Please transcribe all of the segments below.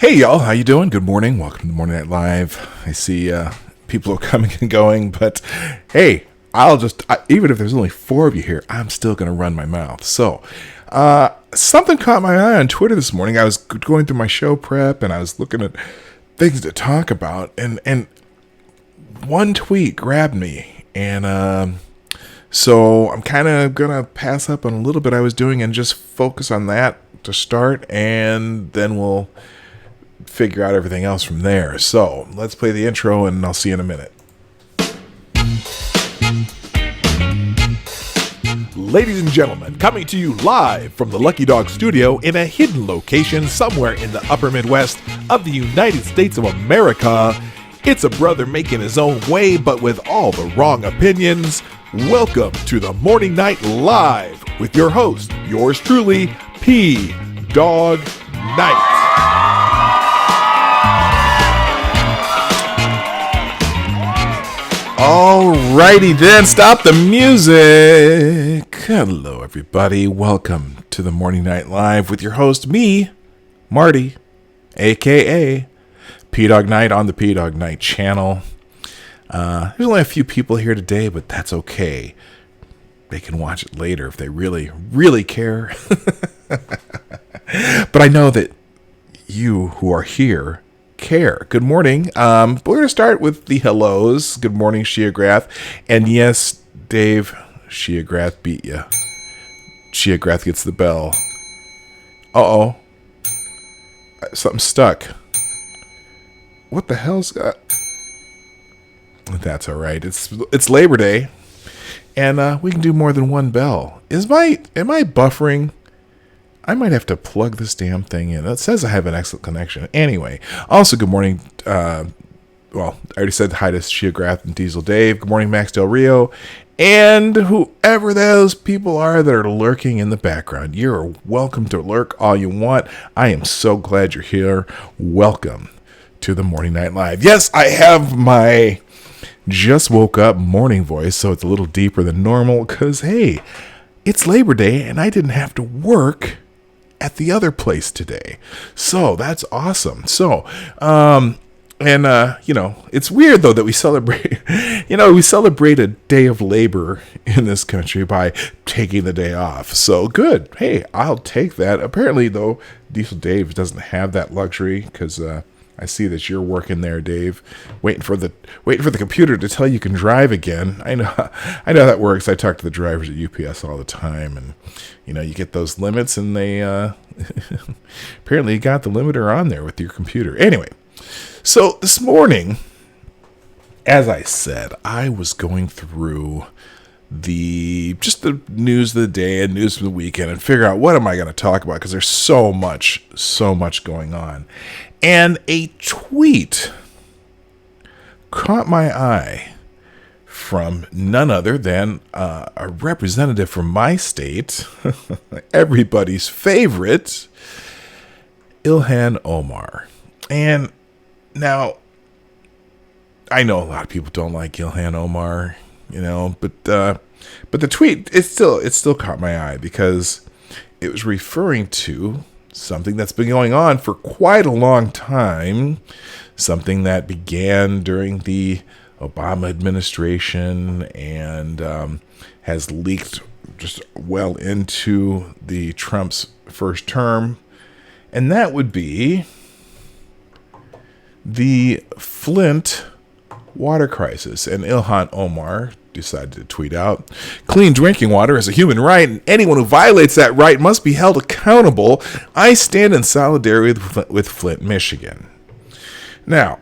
Hey y'all, how you doing? Good morning. Welcome to Morning Night Live. I see people are coming and going, but hey, even if there's only four of you here, I'm still going to run my mouth. So, something caught my eye on Twitter this morning. I was going through my show prep and I was looking at things to talk about, and one tweet grabbed me, and so I'm kind of going to pass up on a little bit I was doing and just focus on that to start, and then we'll figure out everything else from there. So let's play the intro and I'll see you in a minute. Ladies and gentlemen, coming to you live from the Lucky Dog studio in a hidden location somewhere in the upper Midwest of the United States of America, it's a brother making his own way but with all the wrong opinions. Welcome to the Morning Night Live with your host, yours truly, Dawg Knight. Alrighty then, stop the music. Hello everybody, welcome to the Morning Night Live with your host, me, Marty, aka Dawg Knight on the Dawg Knight channel. There's only a few people here today, but that's okay. They can watch it later if they really, really care. But I know that you who are here care. Good morning. We're going to start with the hellos. Good morning, Sheagrath. And yes, Dave, Sheagrath beat you. Sheagrath gets the bell. Uh-oh. Something's stuck. What the hell's got... That's all right. It's Labor Day, and we can do more than one bell. Am I buffering? I might have to plug this damn thing in. It says I have an excellent connection. Anyway, also good morning. I already said hi to Sheagrath and Diesel Dave. Good morning, Max Del Rio, and whoever those people are that are lurking in the background. You're welcome to lurk all you want. I am so glad you're here. Welcome to the Morning Night Live. Yes, I have my just woke up morning voice, so it's a little deeper than normal because, hey, it's Labor Day and I didn't have to work at the other place today. So that's awesome. So, it's weird though that we celebrate a day of labor in this country by taking the day off. So good. Hey, I'll take that. Apparently though, Diesel Dave doesn't have that luxury because, I see that you're working there, Dave, waiting for the computer to tell you can drive again. I know how that works. I talk to the drivers at UPS all the time, and you get those limits, and they apparently you got the limiter on there with your computer. Anyway, so this morning, as I said, I was going through the news of the day and news of the weekend and figure out what am I going to talk about because there's so much going on. And a tweet caught my eye from none other than a representative from my state, everybody's favorite, Ilhan Omar. And now, I know a lot of people don't like Ilhan Omar, but the tweet, it still caught my eye because it was referring to something that's been going on for quite a long time, something that began during the Obama administration and has leaked just well into the Trump's first term, and that would be the Flint water crisis. And Ilhan Omar decided to tweet out, "Clean drinking water is a human right, and anyone who violates that right must be held accountable. I stand in solidarity with Flint, Michigan." Now,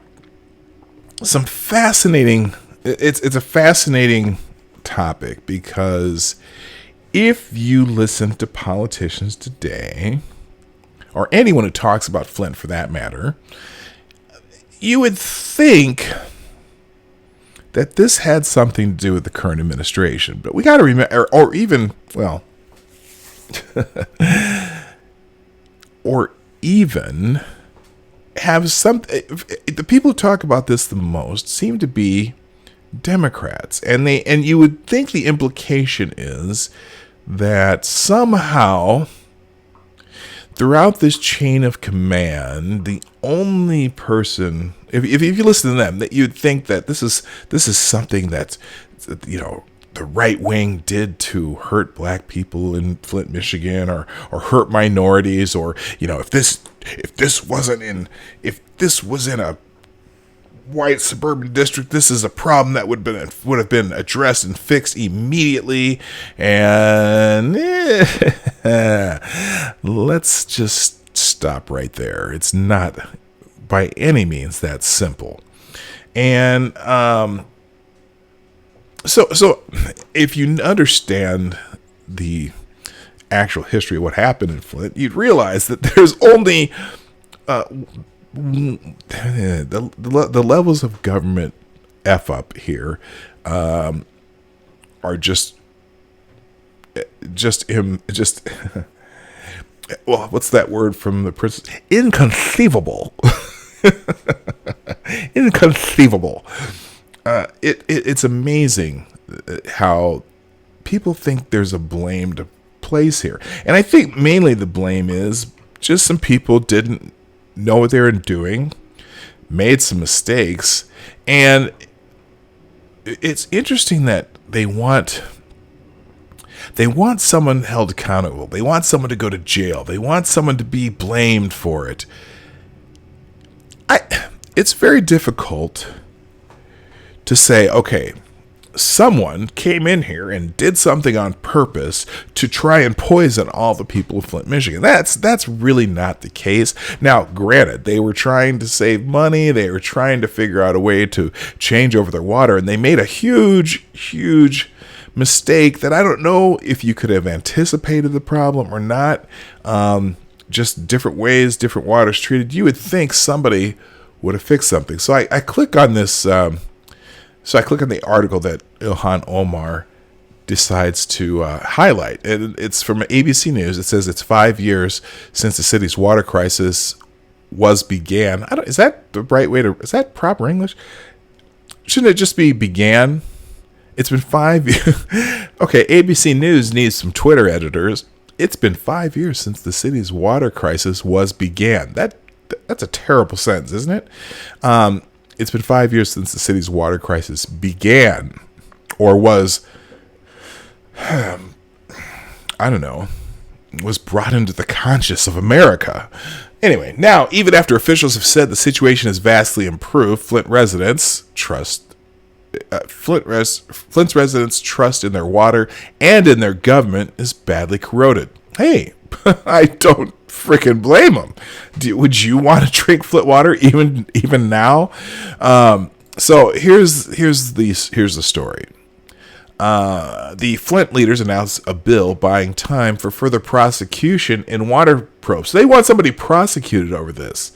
it's a fascinating topic because if you listen to politicians today, or anyone who talks about Flint for that matter, you would think that this had something to do with the current administration. But we got to remember, or even have some... The people who talk about this the most seem to be Democrats. And you would think the implication is that somehow throughout this chain of command, the only person, if you listen to them, that you'd think that this is something that, the right wing did to hurt black people in Flint, Michigan, or hurt minorities, or if this was in a white suburban district, this is a problem that would have been addressed and fixed immediately. And let's just stop right there. It's not by any means that simple. And so if you understand the actual history of what happened in Flint, you'd realize that there's only the levels of government F up here are just well, what's that word from the Prince? Inconceivable. Inconceivable. It's amazing how people think there's a blamed place here. And I think mainly the blame is just some people didn't know what they were doing, made some mistakes, and it's interesting that they want someone held accountable. They want someone to go to jail. They want someone to be blamed for it. It's very difficult to say, okay, someone came in here and did something on purpose to try and poison all the people of Flint, Michigan. That's really not the case. Now, granted, they were trying to save money. They were trying to figure out a way to change over their water, and they made a huge, huge mistake that I don't know if you could have anticipated the problem or not. Just different ways, different waters treated. You would think somebody would have fixed something. So I click on this. So I click on the article that Ilhan Omar decides to highlight. And it's from ABC News. It says it's 5 years since the city's water crisis began. Is that the right way is that proper English? Shouldn't it just be began? It's been 5 years. Okay, ABC News needs some Twitter editors. It's been 5 years since the city's water crisis began. That's a terrible sentence, isn't it? It's been 5 years since the city's water crisis began, or was brought into the conscious of America. Anyway, now, even after officials have said the situation has vastly improved, Flint's residents trust in their water and in their government is badly corroded. Hey, I don't freaking blame them. Would you want to drink Flint water even now? So here's the story. The Flint leaders announced a bill buying time for further prosecution in water probes. So they want somebody prosecuted over this.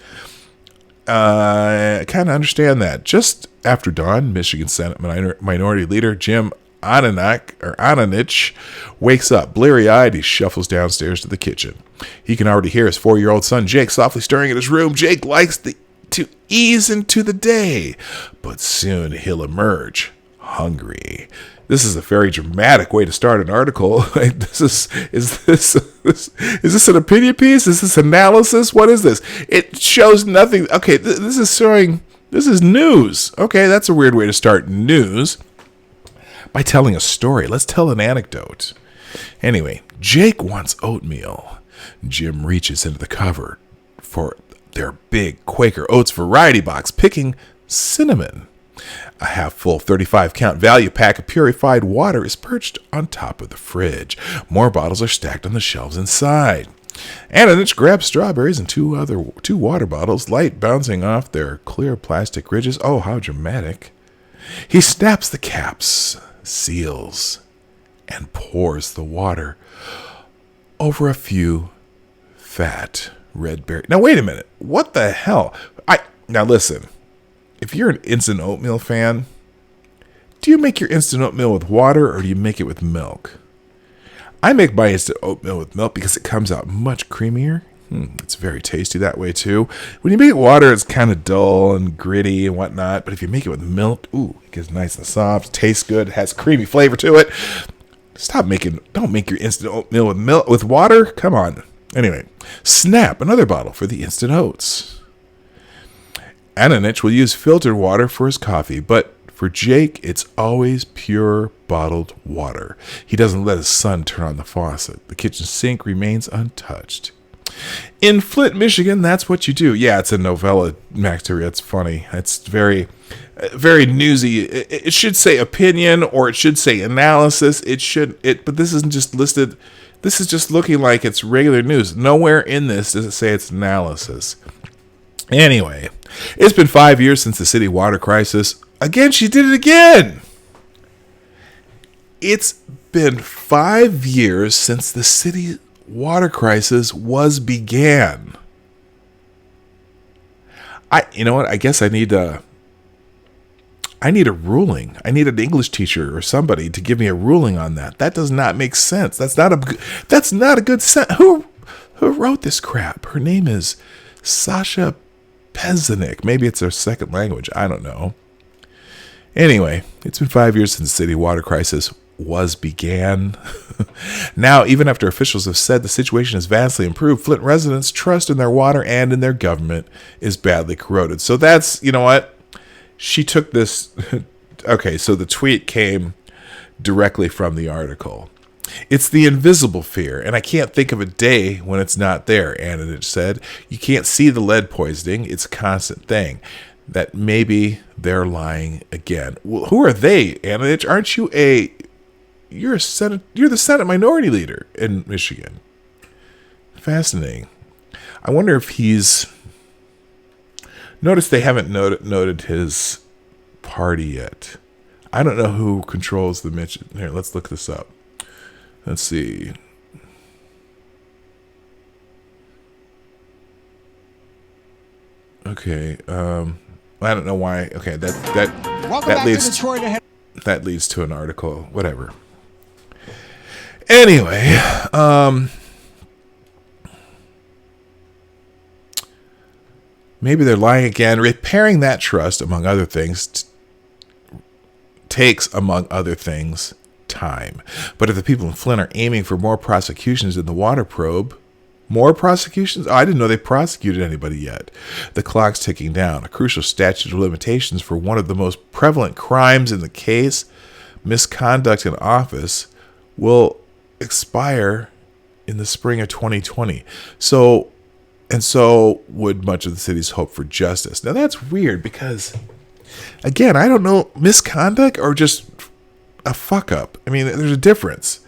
I kind of understand that. Just after dawn, Michigan Senate Minority Leader Jim Ananich wakes up. Bleary-eyed, he shuffles downstairs to the kitchen. He can already hear his 4-year-old son Jake softly stirring in his room. Jake likes to ease into the day, but soon he'll emerge hungry. This is a very dramatic way to start an article. Is this an opinion piece? Is this analysis? What is this? It shows nothing. Okay, this is news. Okay, that's a weird way to start news. By telling a story. Let's tell an anecdote. Anyway, Jake wants oatmeal. Jim reaches into the cupboard for their big Quaker Oats variety box, picking cinnamon. A half-full 35-count value pack of purified water is perched on top of the fridge. More bottles are stacked on the shelves inside. Ananich grabs strawberries and two water bottles, light bouncing off their clear plastic ridges. Oh, how dramatic. He snaps the caps, seals, and pours the water over a few fat red berries. Now, wait a minute. What the hell? Now, listen. If you're an instant oatmeal fan, do you make your instant oatmeal with water or do you make it with milk? I make my instant oatmeal with milk because it comes out much creamier. It's very tasty that way too. When you make it with water, it's kind of dull and gritty and whatnot. But if you make it with milk, it gets nice and soft, tastes good, has creamy flavor to it. Don't make your instant oatmeal with water. Come on. Anyway, Snap, another bottle for the instant oats. Ananich will use filtered water for his coffee, but for Jake, it's always pure bottled water. He doesn't let his son turn on the faucet. The kitchen sink remains untouched. In Flint, Michigan, that's what you do. Yeah, it's a novella, Max Theory. It's funny. It's very, very newsy. It should say opinion or it should say analysis. But this isn't just listed. This is just looking like it's regular news. Nowhere in this does it say it's analysis. Anyway, it's been 5 years since the city water crisis. Again, she did it again. It's been 5 years since the city water crisis began. You know what? I guess I need a ruling. I need an English teacher or somebody to give me a ruling on that. That does not make sense. That's not a good sentence. Who wrote this crap? Her name is Sasha Pezanik. Maybe it's her second language. I don't know. Anyway, it's been 5 years since the city water crisis began. Now, even after officials have said the situation has vastly improved, Flint residents' trust in their water and in their government is badly corroded. So that's, you know what? She took this. Okay, so the tweet came directly from the article. It's the invisible fear, and I can't think of a day when it's not there, Ananich said. You can't see the lead poisoning. It's a constant thing. That maybe they're lying again. Well, who are they, Ananich? Aren't you you're the Senate minority leader in Michigan. Fascinating. I wonder if he's... Notice they haven't noted his party yet. I don't know who controls the Michigan. Here, let's look this up. Let's see. Okay. I don't know why. Okay, that leads to an article. Whatever. Anyway, maybe they're lying again. Repairing that trust, among other things, takes, among other things, time. But if the people in Flint are aiming for more prosecutions in the water probe, more prosecutions? Oh, I didn't know they prosecuted anybody yet. The clock's ticking down. A crucial statute of limitations for one of the most prevalent crimes in the case, misconduct in office, will expire in the spring of 2020. So would much of the city's hope for justice. Now that's weird because, again, I don't know, misconduct or just a fuck up. I mean, there's a difference.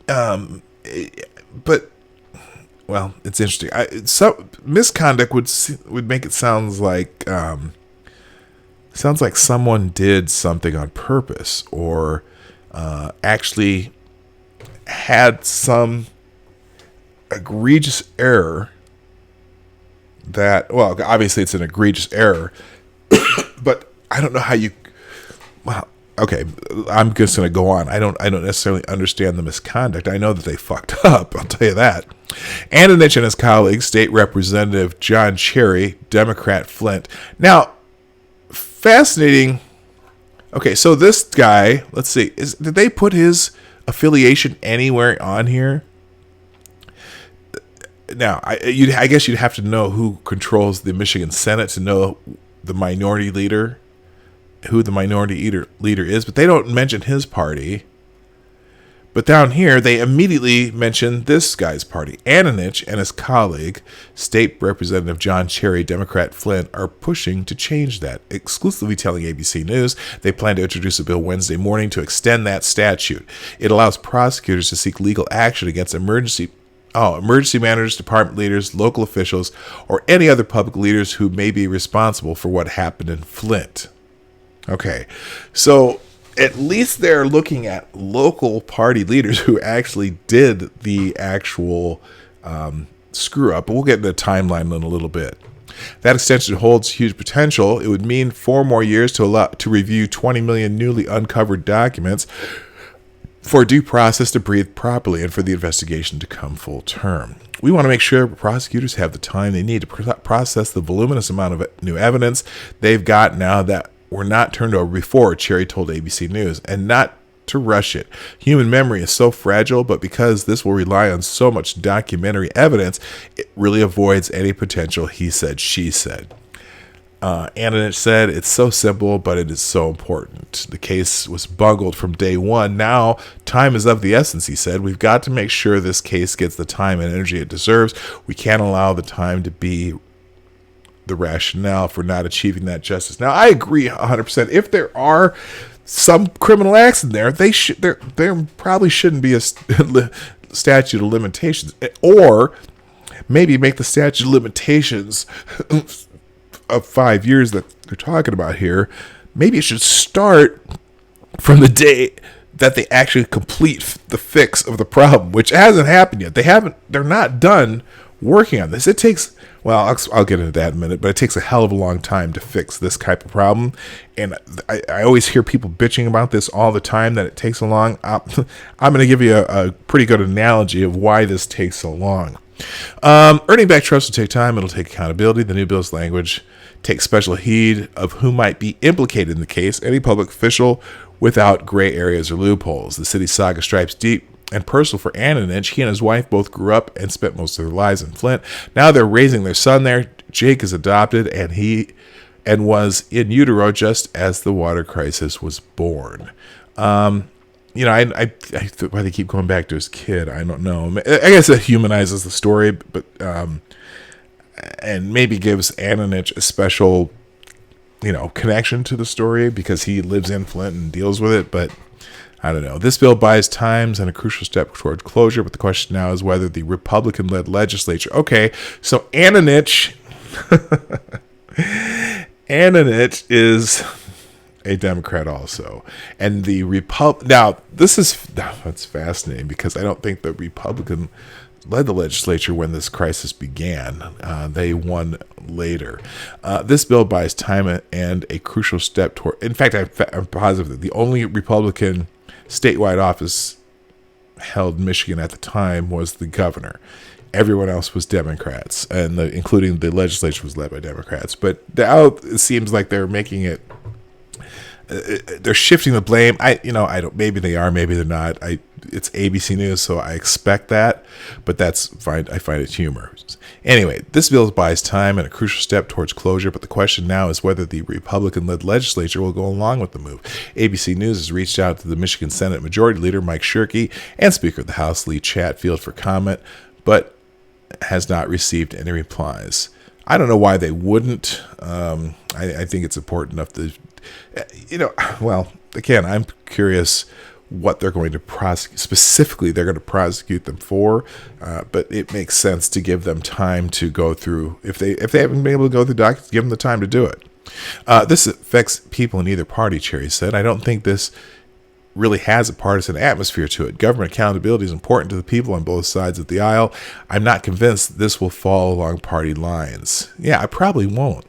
But well, it's interesting. Misconduct would make it sounds like someone did something on purpose or actually had some egregious error that, well, obviously it's an egregious error, but I don't know how you, well, okay, I'm just going to go on. I don't necessarily understand the misconduct. I know that they fucked up, I'll tell you that. Ananich and his colleague, State Representative John Cherry, Democrat Flint. Now, fascinating. Okay, so this guy, let's see, did they put his affiliation anywhere on here? Now, I guess you'd have to know who controls the Michigan Senate to know the minority leader, who the minority leader is, but they don't mention his party. But down here, they immediately mention this guy's party. Ananich and his colleague, State Representative John Cherry, Democrat Flint, are pushing to change that. Exclusively telling ABC News, they plan to introduce a bill Wednesday morning to extend that statute. It allows prosecutors to seek legal action against emergency managers, department leaders, local officials, or any other public leaders who may be responsible for what happened in Flint. Okay, so at least they're looking at local party leaders who actually did the actual screw up. But we'll get into the timeline in a little bit. That extension holds huge potential. It would mean 4 more years to review 20 million newly uncovered documents for due process to breathe properly and for the investigation to come full term. We want to make sure prosecutors have the time they need to process the voluminous amount of new evidence they've got now that were not turned over before, Cherry told ABC News, and not to rush it. Human memory is so fragile, but because this will rely on so much documentary evidence, it really avoids any potential he said, she said. Ananich said, it's so simple, but it is so important. The case was bungled from day one. Now, time is of the essence, he said. We've got to make sure this case gets the time and energy it deserves. We can't allow the time to be the rationale for not achieving that justice. Now, I agree 100%. If there are some criminal acts in there, there probably shouldn't be a statute of limitations. Or maybe make the statute of limitations of 5 years that they're talking about here, maybe it should start from the day that they actually complete the fix of the problem, which hasn't happened yet. They're not done working on this. It takes, well, I'll get into that in a minute, but it takes a hell of a long time to fix this type of problem. And I always hear people bitching about this all the time, that it takes so long. I'm going to give you a pretty good analogy of why this takes so long. Earning back trust will take time. It'll take accountability. The new bill's language takes special heed of who might be implicated in the case, any public official, without gray areas or loopholes. The city's saga stripes deep and personal for Ananich. He and his wife both grew up and spent most of their lives in Flint. Now they're raising their son there. Jake is adopted, and was in utero just as the water crisis was born. I why they keep going back to his kid, I don't know. I guess it humanizes the story, but and maybe gives Ananich a special, connection to the story because he lives in Flint and deals with it. But I don't know. This bill buys times and a crucial step toward closure. But the question now is whether the Republican-led legislature. Okay, so Ananich is a Democrat also, and the now that's fascinating because I don't think the Republican led the legislature when this crisis began. They won later. This bill buys time and a crucial step toward. In fact, I'm positive that the only Republican statewide office held in Michigan at the time was the governor. Everyone else was Democrats, and including the legislature was led by Democrats. But now it seems like they're making it. They're shifting the blame. I don't. Maybe they are. Maybe they're not. It's ABC News, so I expect that. But that's fine. I find it humorous. Anyway, this bill buys time and a crucial step towards closure. But the question now is whether the Republican-led legislature will go along with the move. ABC News has reached out to the Michigan Senate Majority Leader Mike Shirkey and Speaker of the House Lee Chatfield for comment, but has not received any replies. I don't know why they wouldn't. I think it's important enough to. Well, again, I'm curious what they're going to prosecute. Specifically, they're going to prosecute them for, but it makes sense to give them time to go through. If they haven't been able to go through documents, give them the time to do it. This affects people in either party, Cherry said. I don't think this really has a partisan atmosphere to it. Government accountability is important to the people on both sides of the aisle. I'm not convinced this will fall along party lines. Yeah, I probably won't.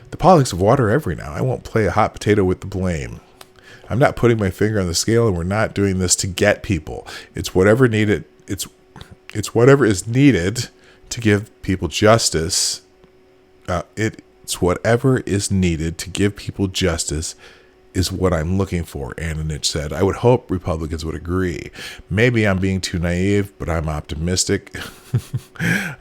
The politics of water every now. I won't play a hot potato with the blame. I'm not putting my finger on the scale, and we're not doing this to get people. It's whatever needed. It's whatever is needed to give people justice. It's whatever is needed to give people justice is what I'm looking for, Ananich said. I would hope Republicans would agree. Maybe I'm being too naive, but I'm optimistic.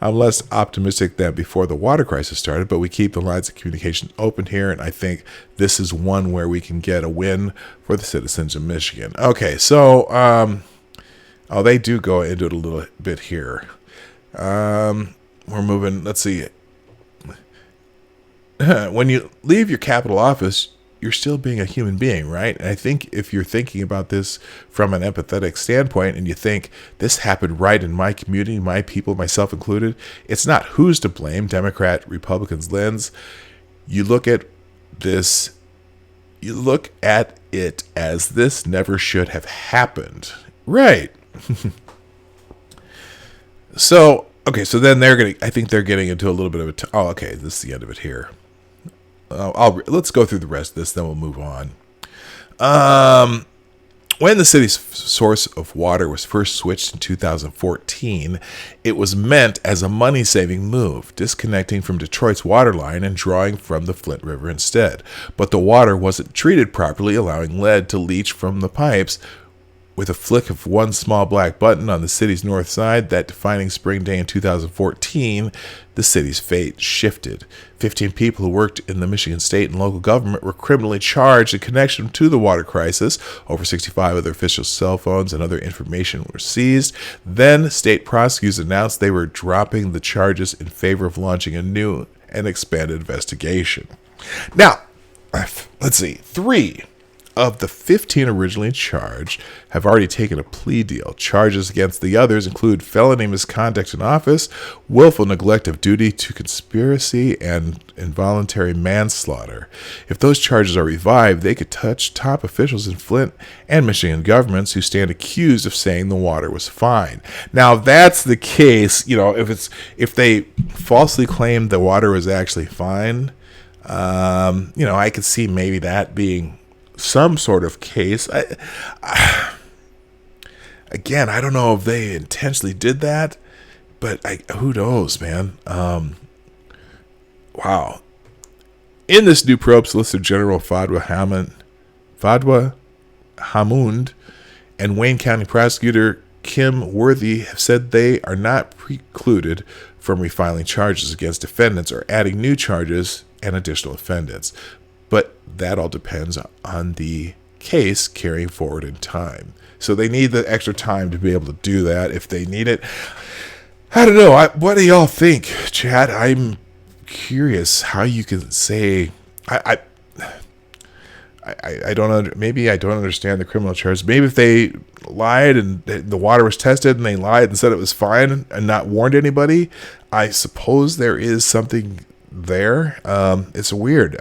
I'm less optimistic than before the water crisis started, but we keep the lines of communication open here, and I think this is one where we can get a win for the citizens of Michigan. Okay, so, they do go into it a little bit here. We're moving, let's see. When you leave your capital office, you're still being a human being, right? And I think if you're thinking about this from an empathetic standpoint and you think this happened right in my community, my people, myself included, it's not who's to blame, Democrat, Republicans lens. You look at this, you look at it as this never should have happened. Right. So then I think they're getting into a little bit of okay, this is the end of it here. Let's go through the rest of this, then we'll move on. When the city's source of water was first switched in 2014, it was meant as a money-saving move, disconnecting from Detroit's water line and drawing from the Flint River instead. But the water wasn't treated properly, allowing lead to leach from the pipes, With a flick of one small black button on the city's north side, that defining spring day in 2014, the city's fate shifted. 15 people who worked in the Michigan state and local government were criminally charged in connection to the water crisis. Over 65 of their officials' cell phones and other information were seized. Then, state prosecutors announced they were dropping the charges in favor of launching a new and expanded investigation. Now, let's see, 3 of the 15 originally charged have already taken a plea deal. Charges against the others include felony misconduct in office, willful neglect of duty to conspiracy, and involuntary manslaughter. If those charges are revived, they could touch top officials in Flint and Michigan governments who stand accused of saying the water was fine. Now, that's the case, if they falsely claim the water was actually fine, I could see maybe that being some sort of case. Again, I don't know if they intentionally did that, but who knows, man. Wow. In this new probe, Solicitor General Fadwa Hamund and Wayne County Prosecutor Kim Worthy have said they are not precluded from refiling charges against defendants or adding new charges and additional defendants. But that all depends on the case carrying forward in time. So they need the extra time to be able to do that if they need it. I don't know. What do y'all think, Chad? I'm curious how you can say I don't maybe I don't understand the criminal charge. Maybe if they lied and the water was tested and they lied and said it was fine and not warned anybody, I suppose there is something there. It's weird.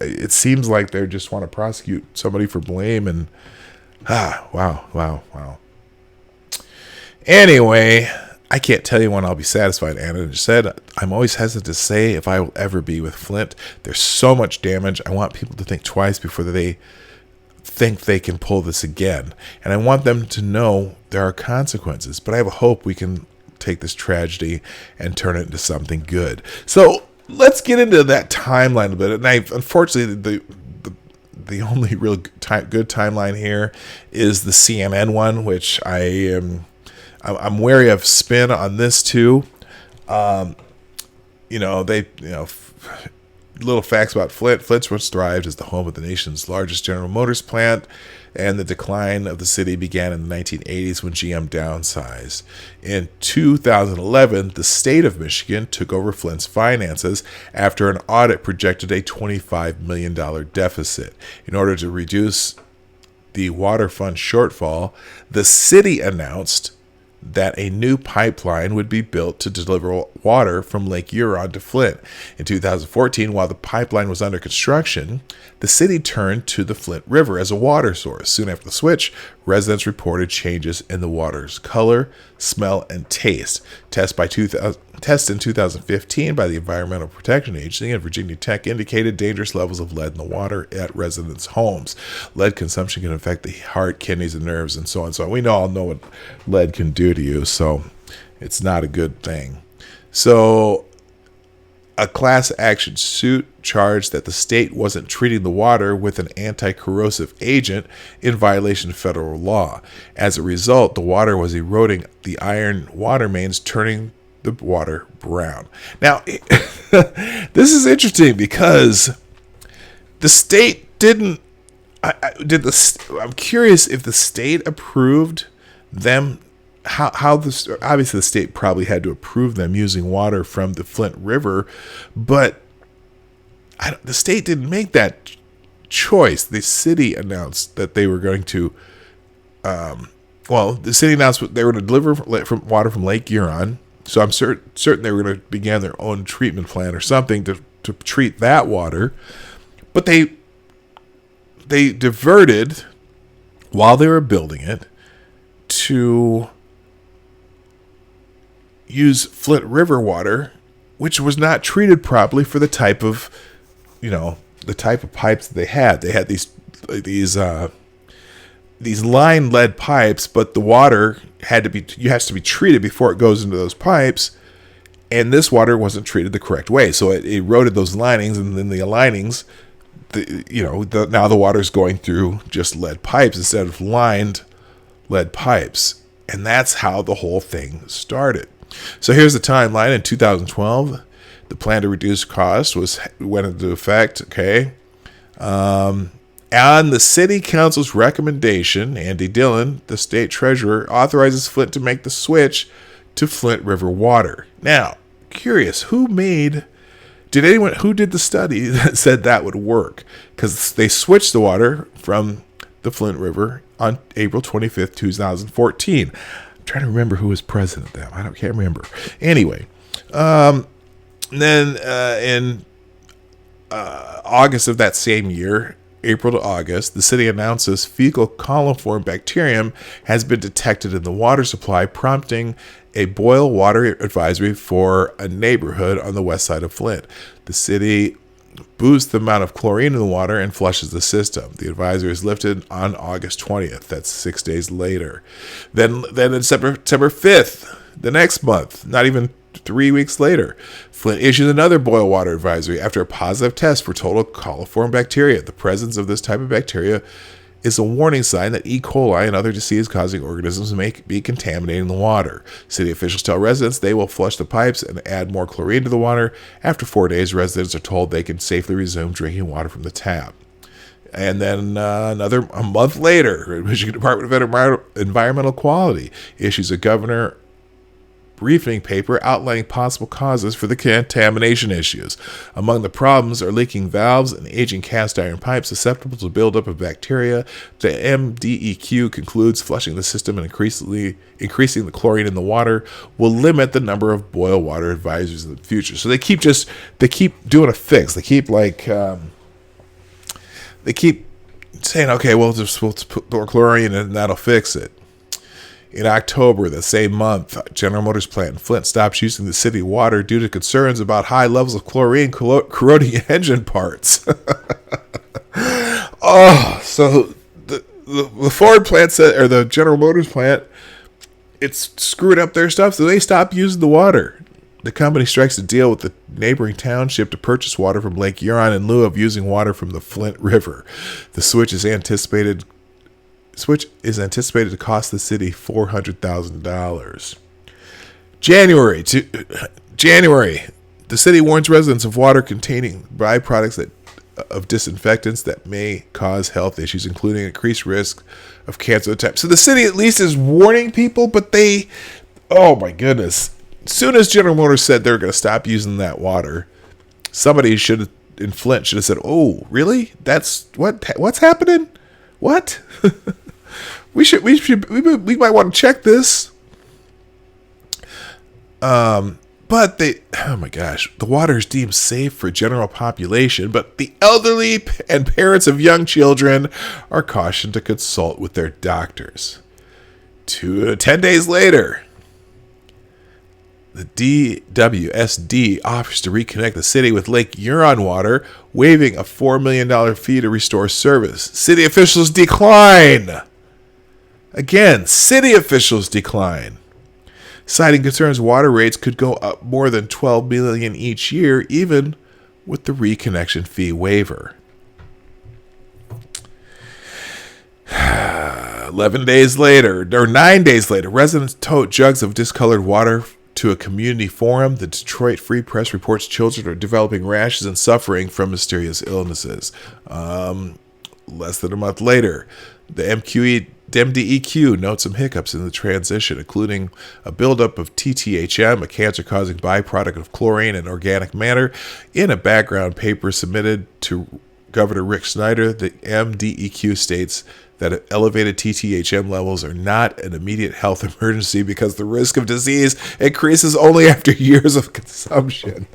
It seems like they just want to prosecute somebody for blame, and wow. Anyway, I can't tell you when I'll be satisfied. Anna just said, I'm always hesitant to say if I will ever be with Flint. There's so much damage. I want people to think twice before they think they can pull this again. And I want them to know there are consequences. But I have a hope we can take this tragedy and turn it into something good. So let's get into that timeline a bit. And unfortunately, the only real good timeline here is the CNN one, which I'm wary of spin on this too. Little facts about Flint. Flint once thrived as the home of the nation's largest General Motors plant, and the decline of the city began in the 1980s when GM downsized. In 2011, the state of Michigan took over Flint's finances after an audit projected a $25 million deficit. In order to reduce the water fund shortfall, the city announced that a new pipeline would be built to deliver water from Lake Huron to Flint. In 2014, while the pipeline was under construction, the city turned to the Flint River as a water source. Soon after the switch, residents reported changes in the water's color, smell, and taste. Tests in 2015 by the Environmental Protection Agency and Virginia Tech indicated dangerous levels of lead in the water at residents' homes. Lead consumption can affect the heart, kidneys, and nerves, and so on. So we all know what lead can do to you, so it's not a good thing. So a class action suit charged that the state wasn't treating the water with an anti-corrosive agent in violation of federal law. As a result, the water was eroding the iron water mains, turning the water brown. Now, this is interesting because the state didn't. I'm curious if the state approved them. How this? Obviously, the state probably had to approve them using water from the Flint River, but the state didn't make that choice. The city announced that they were going to. The city announced they were going to deliver water from Lake Huron. So I'm certain they were going to begin their own treatment plant or something to treat that water, but they diverted while they were building it to use Flint River water, which was not treated properly for the type of pipes that they had. They had these lined lead pipes, but the water has to be treated before it goes into those pipes, and this water wasn't treated the correct way, so it eroded those linings, and then the linings, now the water's going through just lead pipes instead of lined lead pipes. And that's how the whole thing started. So here's the timeline. In 2012, the plan to reduce cost went into effect. Okay. On the city council's recommendation, Andy Dillon, the state treasurer, authorizes Flint to make the switch to Flint River water. Now, curious, who did the study that said that would work? Because they switched the water from the Flint River on April 25th, 2014. I'm trying to remember who was president then. Can't remember. Anyway, then in August of that same year, April to August, the city announces fecal coliform bacterium has been detected in the water supply, prompting a boil water advisory for a neighborhood on the west side of Flint. The city boosts the amount of chlorine in the water and flushes the system. The advisory is lifted on August 20th. That's 6 days later. Then on September 5th, the next month, not even 3 weeks later, Flint issues another boil water advisory after a positive test for total coliform bacteria. The presence of this type of bacteria is a warning sign that E. coli and other disease-causing organisms may be contaminating the water. City officials tell residents they will flush the pipes and add more chlorine to the water. After 4 days, residents are told they can safely resume drinking water from the tap. And then a month later, Michigan Department of Environmental Quality issues a governor briefing paper outlining possible causes for the contamination issues. Among the problems are leaking valves and aging cast iron pipes susceptible to buildup of bacteria. The MDEQ concludes flushing the system and increasing the chlorine in the water will limit the number of boil water advisories in the future. So they keep doing a fix. They keep saying, okay, we'll put more chlorine and that'll fix it. In October, the same month, General Motors plant in Flint stops using the city water due to concerns about high levels of chlorine corroding engine parts. So the Ford plant or the General Motors plant, it's screwing up their stuff, so they stop using the water. The company strikes a deal with the neighboring township to purchase water from Lake Huron in lieu of using water from the Flint River. The switch is anticipated to cost the city $400,000. January, the city warns residents of water containing byproducts of disinfectants that may cause health issues, including increased risk of cancer type. So the city at least is warning people, but oh my goodness. As soon as General Motors said they're going to stop using that water, somebody in Flint should have said, "Oh, really? That's what's happening? What?" We might want to check this. But oh my gosh, the water is deemed safe for general population, but the elderly and parents of young children are cautioned to consult with their doctors. 10 days later, the DWSD offers to reconnect the city with Lake Huron water, waiving a $4 million fee to restore service. City officials decline. Again, city officials decline, citing concerns water rates could go up more than $12 million each year, even with the reconnection fee waiver. 9 days later, residents tote jugs of discolored water to a community forum. The Detroit Free Press reports children are developing rashes and suffering from mysterious illnesses. Less than a month later, the MDEQ notes some hiccups in the transition, including a buildup of TTHM, a cancer-causing byproduct of chlorine and organic matter. In a background paper submitted to Governor Rick Snyder, the MDEQ states that elevated TTHM levels are not an immediate health emergency because the risk of disease increases only after years of consumption.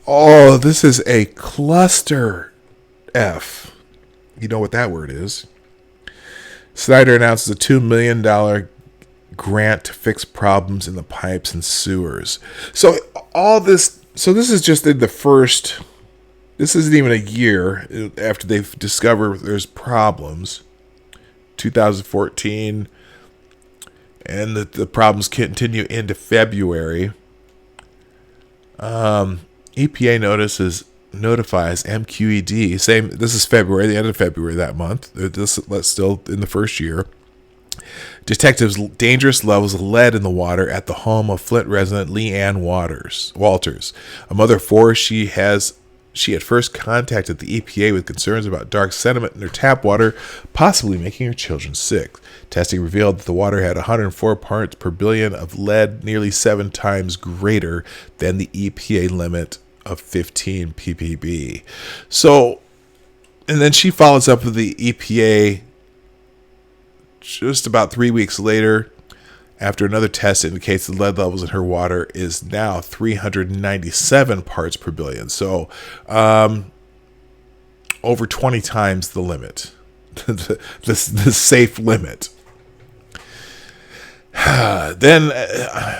Oh, this is a cluster F. You know what that word is. Snyder announces a $2 million grant to fix problems in the pipes and sewers. So this is just in the first, this isn't even a year after they've discovered there's problems. 2014, and the problems continue into February. EPA notices notifies MQED. Same. This is February, the end of February that month. This still in the first year. Detectives dangerous levels of lead in the water at the home of Flint resident Leanne Walters, a mother of four. She had first contacted the EPA with concerns about dark sediment in her tap water, possibly making her children sick. Testing revealed that the water had 104 parts per billion of lead, nearly 7 times greater than the EPA limit of 15 ppb. So, and then she follows up with the EPA just about 3 weeks later, after another test indicates the lead levels in her water is now 397 parts per billion. So, over 20 times the limit, the safe limit. Then,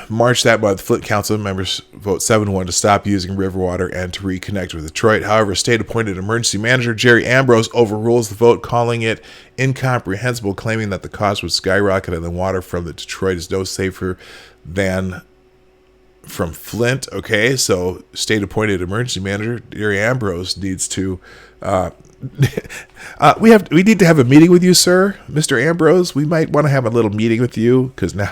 March that month, Flint Council members vote 7-1 to stop using river water and to reconnect with Detroit. However, state-appointed emergency manager Jerry Ambrose overrules the vote, calling it incomprehensible, claiming that the cost would skyrocket and the water from the Detroit is no safer than from Flint. Okay, so state-appointed emergency manager Jerry Ambrose needs to... we need to have a meeting with you, sir, Mr. Ambrose. We might want to have a little meeting with you because now,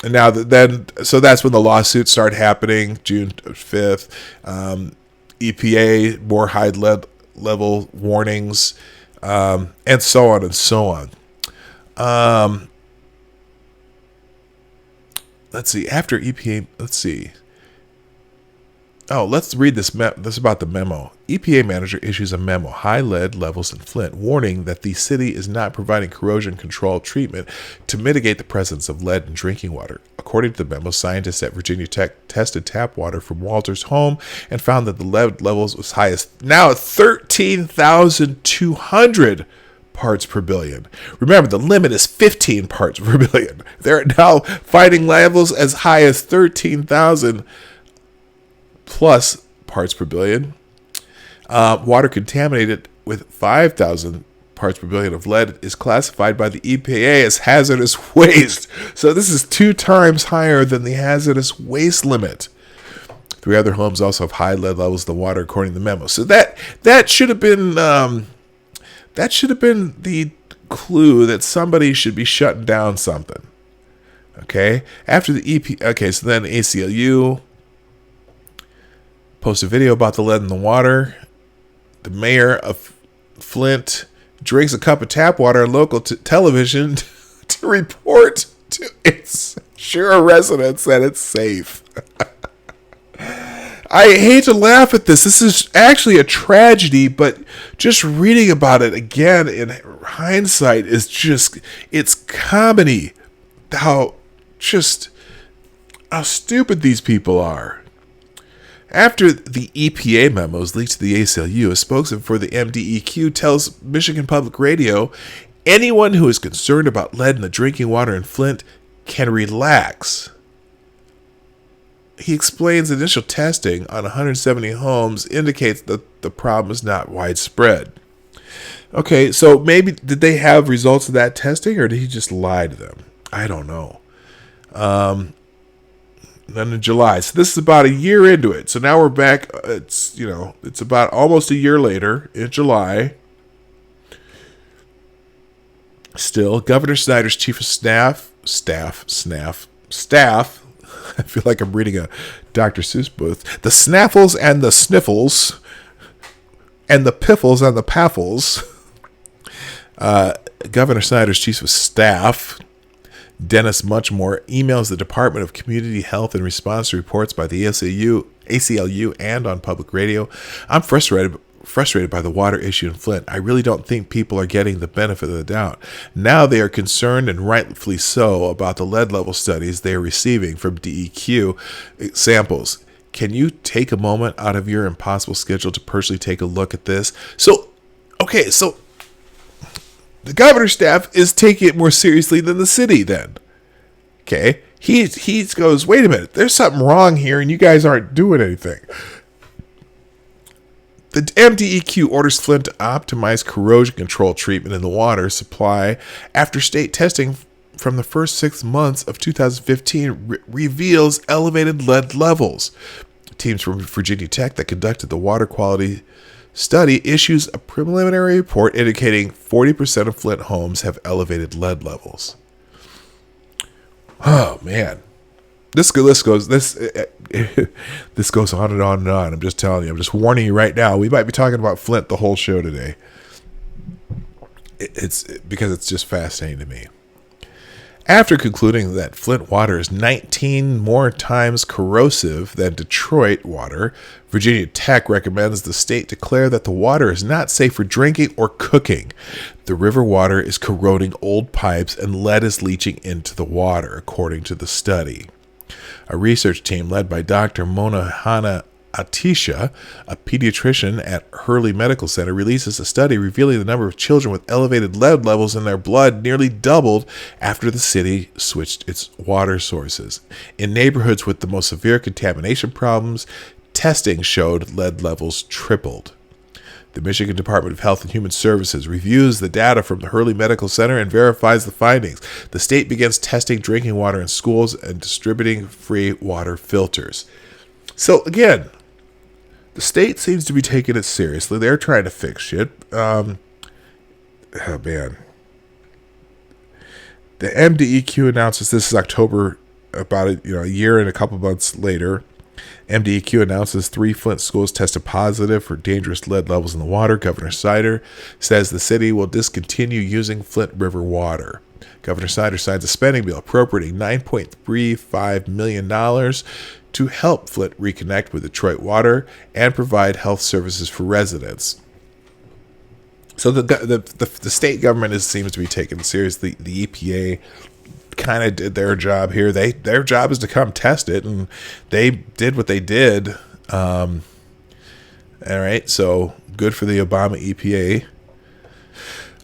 and now then, so that's when the lawsuits start happening. June 5th, EPA more high lead level warnings, and so on and so on. Let's see. After EPA, let's see. Oh, let's read this. This is about the memo. EPA manager issues a memo, high lead levels in Flint, warning that the city is not providing corrosion control treatment to mitigate the presence of lead in drinking water. According to the memo, scientists at Virginia Tech tested tap water from Walter's home and found that the lead levels was highest now at 13,200 parts per billion. Remember, the limit is 15 parts per billion. They're now finding levels as high as 13,000 plus parts per billion. Water contaminated with 5,000 parts per billion of lead is classified by the EPA as hazardous waste. So this is 2 times higher than the hazardous waste limit. 3 other homes also have high lead levels in the water, according to the memo. So that should have been the clue that somebody should be shutting down something. Okay. After the EPA, okay, so then ACLU post a video about the lead in the water. The mayor of Flint drinks a cup of tap water on local television to report to its sure residents that it's safe. I hate to laugh at this. This is actually a tragedy, but just reading about it again in hindsight is just, it's comedy. How stupid these people are. After the EPA memos leaked to the ACLU, a spokesman for the MDEQ tells Michigan Public Radio, anyone who is concerned about lead in the drinking water in Flint can relax. He explains initial testing on 170 homes indicates that the problem is not widespread. Okay, so maybe did they have results of that testing, or did he just lie to them? I don't know. Then in July, so this is about a year into it. So now we're back. It's about almost a year later in July. Still, Governor Snyder's chief of staff. I feel like I'm reading a Dr. Seuss book. The snaffles and the sniffles, and the piffles and the paffles. Governor Snyder's chief of staff, Dennis Muchmore, emails the Department of Community Health in response to reports by the ACLU and on public radio. I'm frustrated by the water issue in Flint. I really don't think people are getting the benefit of the doubt. Now they are concerned, and rightfully so, about the lead level studies they are receiving from DEQ samples. Can you take a moment out of your impossible schedule to personally take a look at this? So the governor's staff is taking it more seriously than the city then. Okay? He goes, wait a minute, there's something wrong here and you guys aren't doing anything. The MDEQ orders Flint to optimize corrosion control treatment in the water supply after state testing from the first 6 months of 2015 reveals elevated lead levels. Teams from Virginia Tech that conducted the water quality study issues a preliminary report indicating 40% of Flint homes have elevated lead levels. Oh man, this goes on and on and on. I'm just telling you. I'm just warning you right now. We might be talking about Flint the whole show today. It's because it's just fascinating to me. After concluding that Flint water is 19 more times corrosive than Detroit water, Virginia Tech recommends the state declare that the water is not safe for drinking or cooking. The river water is corroding old pipes and lead is leaching into the water, according to the study. A research team led by Dr. Monahana Atisha, a pediatrician at Hurley Medical Center, releases a study revealing the number of children with elevated lead levels in their blood nearly doubled after the city switched its water sources. In neighborhoods with the most severe contamination problems, testing showed lead levels tripled. The Michigan Department of Health and Human Services reviews the data from the Hurley Medical Center and verifies the findings. The state begins testing drinking water in schools and distributing free water filters. So again, the state seems to be taking it seriously. They're trying to fix shit. Oh man. The MDEQ announces, this is October, about a year and a couple months later. MDEQ announces 3 Flint schools tested positive for dangerous lead levels in the water. Governor Snyder says the city will discontinue using Flint River water. Governor Snyder signs a spending bill appropriating $9.35 million to help Flint reconnect with Detroit water and provide health services for residents. So the state government seems to be taken seriously. The EPA kind of did their job here. Their job is to come test it, and they did what they did. All right, so good for the Obama EPA.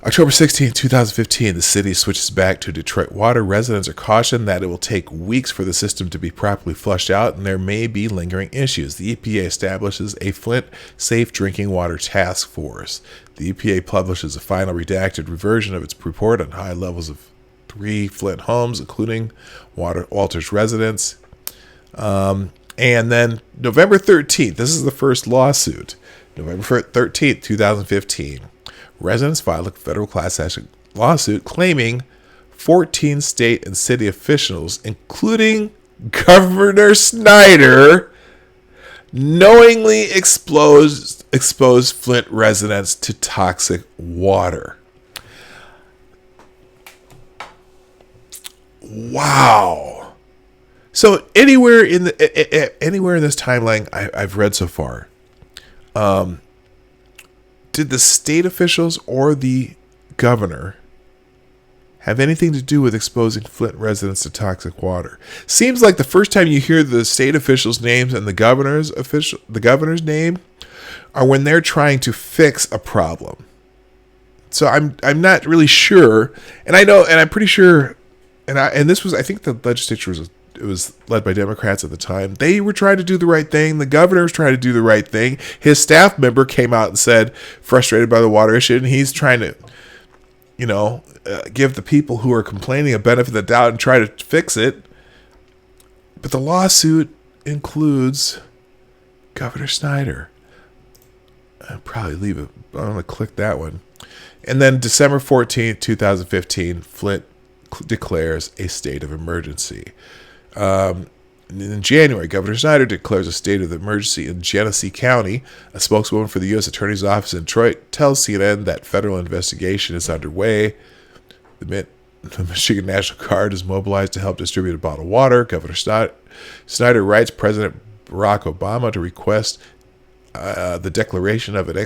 October 16, 2015, the city switches back to Detroit water. Residents are cautioned that it will take weeks for the system to be properly flushed out, and there may be lingering issues. The EPA establishes a Flint Safe Drinking Water Task Force. The EPA publishes a final redacted version of its report on high levels of 3 Flint homes, including Walter's residence. And then November 13th, this is the first lawsuit. November 13th, 2015. Residents filed a federal class action lawsuit claiming 14 state and city officials, including Governor Snyder, knowingly exposed Flint residents to toxic water. Wow. So anywhere in this timeline I've read so far, did the state officials or the governor have anything to do with exposing Flint residents to toxic water? Seems like the first time you hear the state officials' names and the governor's name are when they're trying to fix a problem. So I'm not really sure, and I'm pretty sure, and this was, I think the legislature was led by Democrats at the time. They were trying to do the right thing. The governor was trying to do the right thing. His staff member came out and said, frustrated by the water issue, and he's trying to, give the people who are complaining a benefit of the doubt and try to fix it. But the lawsuit includes Governor Snyder. I'll probably leave it. I'm going to click that one. And then December 14th, 2015, Flint declares a state of emergency. In January, Governor Snyder declares a state of emergency in Genesee County. A spokeswoman for the U.S. Attorney's Office in Detroit tells CNN that federal investigation is underway. The Michigan National Guard is mobilized to help distribute a bottle of water. Governor Snyder writes President Barack Obama to request the declaration of an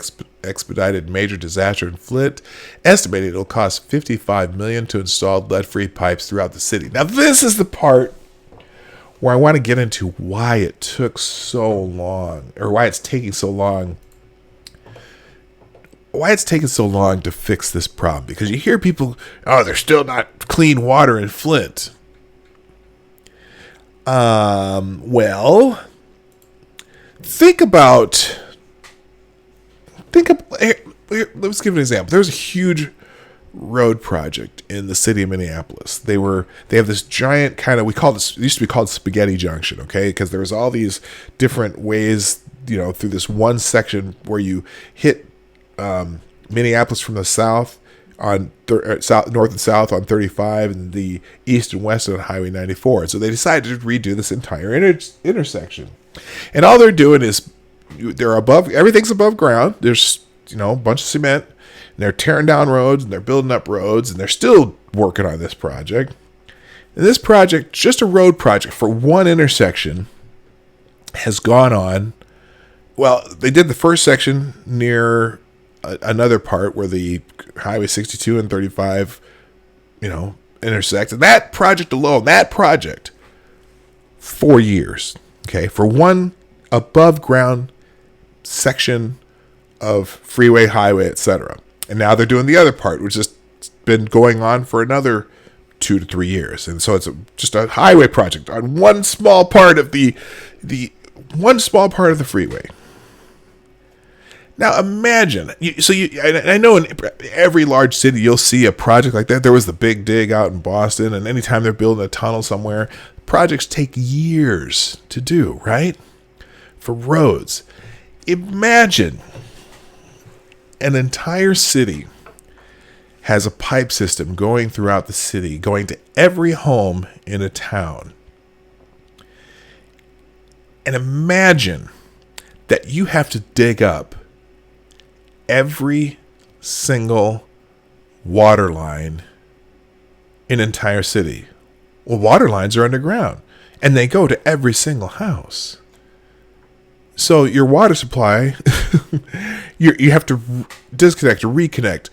expedited major disaster in Flint, estimating it will cost $55 million to install lead-free pipes throughout the city. Now, this is the part where I want to get into why it took so long, or why it's taking so long. Why it's taking so long to fix this problem. Because you hear people, there's still not clean water in Flint. Well, let's give an example. There's a huge road project in the city of Minneapolis. They have this giant kind of, it used to be called Spaghetti Junction, okay? Because there was all these different ways, through this one section where you hit Minneapolis from the south on north and south on 35, and the east and west on Highway 94. So they decided to redo this entire intersection. And all they're doing is everything's above ground. There's a bunch of cement, and they're tearing down roads, and they're building up roads, and they're still working on this project. And this project, just a road project for one intersection, has gone on. Well, they did the first section near another part where the Highway 62 and 35, intersect. And that project alone, 4 years, okay, for one above ground section of freeway, highway, etc. And now they're doing the other part, which has been going on for another 2 to 3 years. And so it's just a highway project on one small part of the freeway. Now imagine, I know in every large city you'll see a project like that. There was the Big Dig out in Boston, and anytime they're building a tunnel somewhere, projects take years to do, right? For roads. Imagine an entire city has a pipe system going throughout the city, going to every home in a town. And imagine that you have to dig up every single water line in an entire city. Well, water lines are underground, and they go to every single house. So your water supply, you have to disconnect or reconnect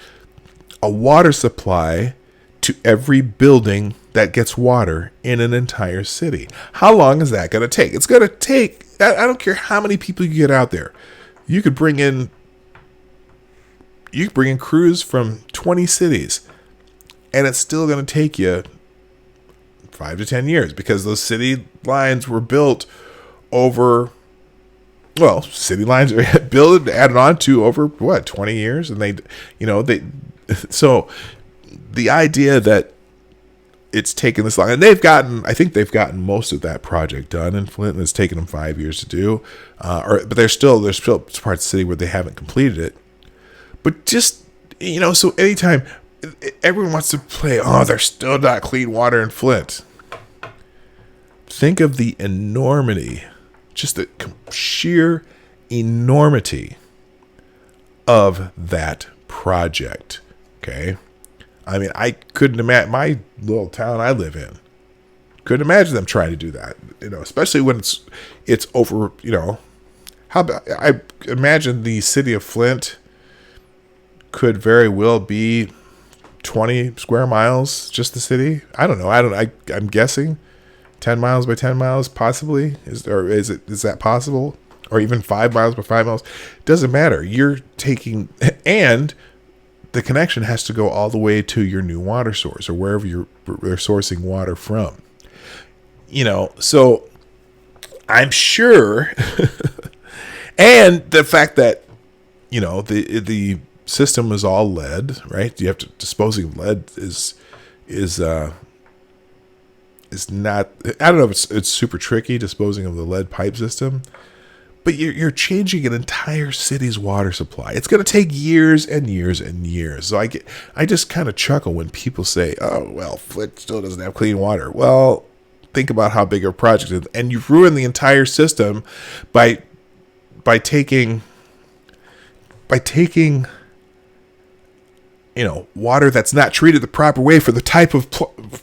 a water supply to every building that gets water in an entire city. How long is that going to take? It's going to take, I don't care how many people you get out there. You could bring in crews from 20 cities, and it's still going to take you 5 to 10 years because those city lines were built over, city lines are built and added on to over 20 years, and so the idea that it's taken this long, and I think they've gotten most of that project done in Flint, and it's taken them 5 years to do, but there's still parts of the city where they haven't completed it. But just, so anytime everyone wants to play, there's still not clean water in Flint. Think of the enormity, just the sheer enormity of that project. Okay. I mean, I couldn't imagine, my little town I live in, couldn't imagine them trying to do that, especially when it's over, how about, I imagine the city of Flint could very well be 20 square miles, just the city. I don't know. I'm guessing 10 miles by 10 miles, possibly. Is that possible? Or even 5 miles by 5 miles? Doesn't matter. You're taking, and the connection has to go all the way to your new water source or wherever they're sourcing water from. So I'm sure, and the fact that, the system is all lead, right? You have to, disposing of lead is not, I don't know if it's super tricky disposing of the lead pipe system, but you're changing an entire city's water supply. It's going to take years and years and years. So I just kind of chuckle when people say, Flint still doesn't have clean water. Well, think about how big a project it is, and you've ruined the entire system by taking water that's not treated the proper way for the type of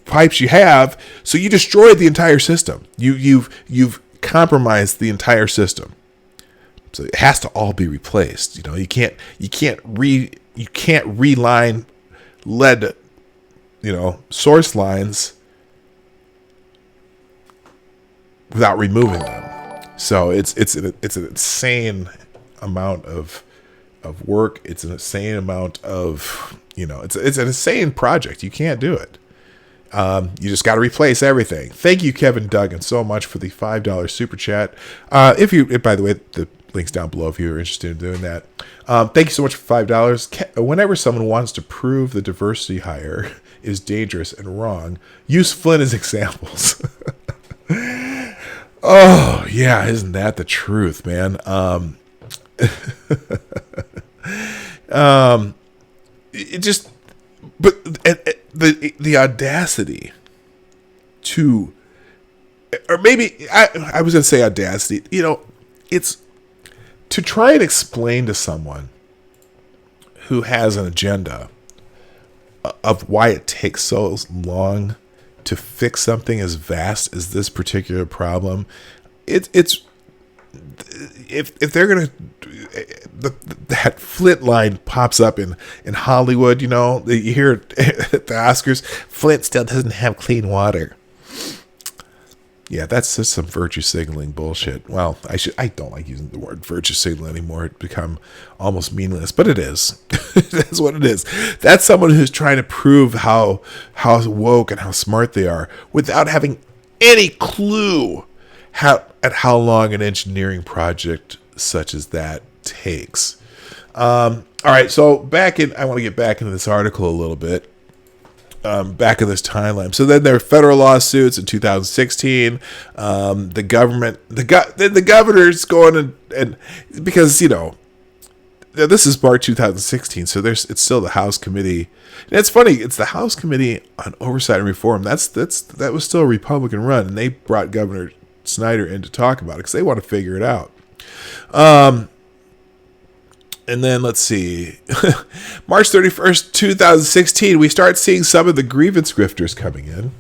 pipes you have. So you destroyed the entire system. You've compromised the entire system. So it has to all be replaced. You can't reline lead, source lines without removing them. So it's an insane amount of work. It's an insane amount of, it's an insane project. You can't do it. You just got to replace everything. Thank you, Kevin Duggan, so much for the $5 super chat. By the way, Links down below if you're interested in doing that. Thank you so much for $5. Whenever someone wants to prove the diversity hire is dangerous and wrong, use Flint as examples. Oh, yeah, isn't that the truth, man? It just, but the audacity to, or maybe I was going to say audacity, it's to try and explain to someone who has an agenda of why it takes so long to fix something as vast as this particular problem. It's if they're gonna, that Flint line pops up in Hollywood, you hear it at the Oscars. Flint still doesn't have clean water. Yeah, that's just some virtue signaling bullshit. Well, I don't like using the word virtue signal anymore. It's become almost meaningless, but it is. That's what it is. That's someone who's trying to prove how woke and how smart they are without having any clue how long an engineering project such as that takes. All right, so I want to get back into this article a little bit. Back in this timeline. So then there are federal lawsuits in 2016. The governor's going and because this is March 2016, so it's still the House Committee. And it's funny, it's the House Committee on Oversight and Reform. That was still a Republican run, and they brought Governor Snyder in to talk about it because they want to figure it out. And then let's see, March 31st, 2016, we start seeing some of the grievance grifters coming in.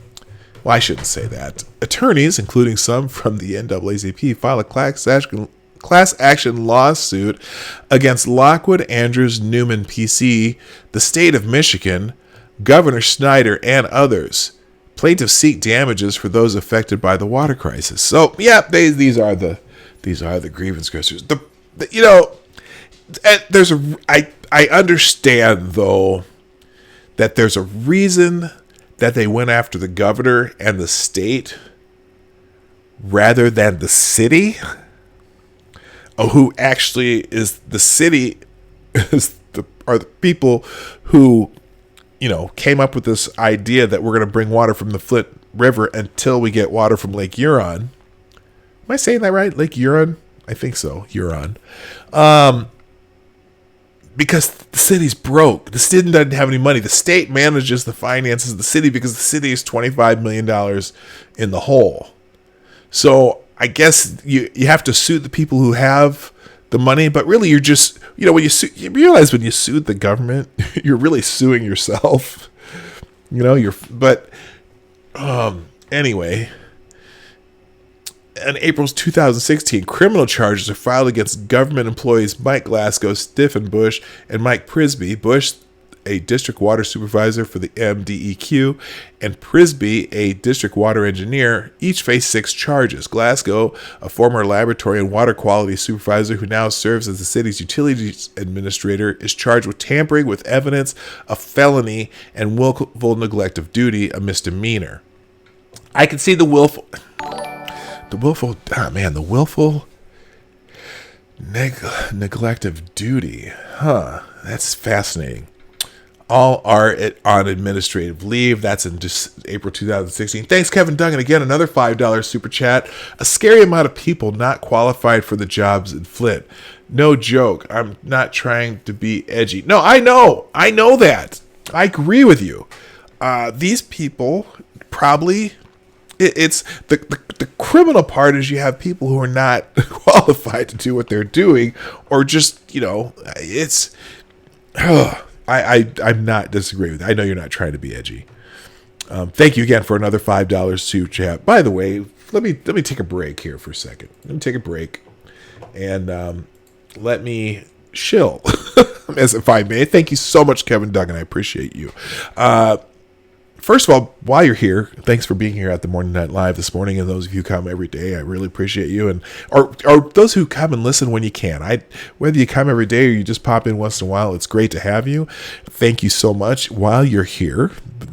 Well, I shouldn't say that. Attorneys, including some from the NAACP, file a class action lawsuit against Lockwood, Andrews, Newman, PC, the state of Michigan, Governor Snyder, and others. Plaintiffs seek damages for those affected by the water crisis. So, yeah, these are the grievance grifters. And I understand, though, that there's a reason that they went after the governor and the state rather than the city, who actually is the city are the people who came up with this idea that we're going to bring water from the Flint River until we get water from Lake Huron. Am I saying that right? Lake Huron? I think so. Huron. Because the city's broke. The city doesn't have any money. The state manages the finances of the city because the city is $25 million in the hole. So I guess you have to sue the people who have the money, but really you're just, when you realize when you sued the government, you're really suing yourself. Anyway. In April 2016, criminal charges are filed against government employees Mike Glasgow, Stephen Bush, and Mike Prisby. Bush, a district water supervisor for the MDEQ, and Prisby, a district water engineer, each face 6 charges. Glasgow, a former laboratory and water quality supervisor who now serves as the city's utilities administrator, is charged with tampering with evidence, a felony, and willful neglect of duty, a misdemeanor. I can see the willful neglect of duty. That's fascinating. All are on administrative leave. That's in April 2016. Thanks, Kevin Duggan. Again, another $5 super chat. A scary amount of people not qualified for the jobs in Flint. No joke. I'm not trying to be edgy. No, I know that. I agree with you. These people probably... It's the criminal part is you have people who are not qualified to do what they're doing, or just it's. I'm not disagreeing with you. I know you're not trying to be edgy. Thank you again for another $5 super chat. By the way, let me take a break here for a second. Let me take a break, and let me shill, as if I may. Thank you so much, Kevin Duggan. I appreciate you. First of all, while you're here, thanks for being here at the Morning Night Live this morning, and those of you who come every day, I really appreciate you, and or those who come and listen when you can. Whether you come every day or you just pop in once in a while, it's great to have you. Thank you so much. While you're here,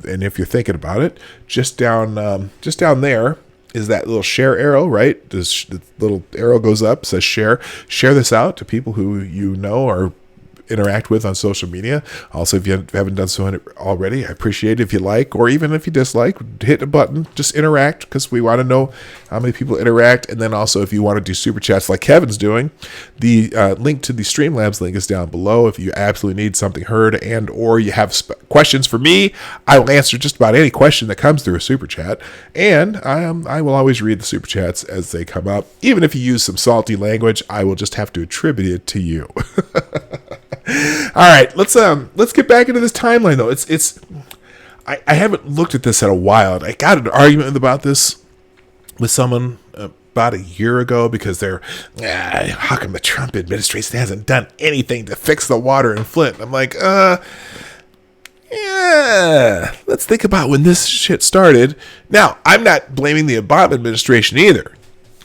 and if you're thinking about it, just down there, is that little share arrow, right? The little arrow goes up, says share. Share this out to people who you know or interact with on social media. Also, if you haven't done so already, I appreciate it if you like, or even if you dislike, hit a button, just interact, because we want to know how many people interact. And then also, if you want to do super chats like Kevin's doing, the link to the Streamlabs link is down below. If you absolutely need something heard and or you have questions for me, I will answer just about any question that comes through a super chat. And I will always read the super chats as they come up. Even if you use some salty language, I will just have to attribute it to you. All right, let's get back into this timeline though. I haven't looked at this in a while. I got an argument about this with someone about a year ago because how come the Trump administration hasn't done anything to fix the water in Flint? I'm like, yeah, let's think about when this shit started. Now, I'm not blaming the Obama administration either.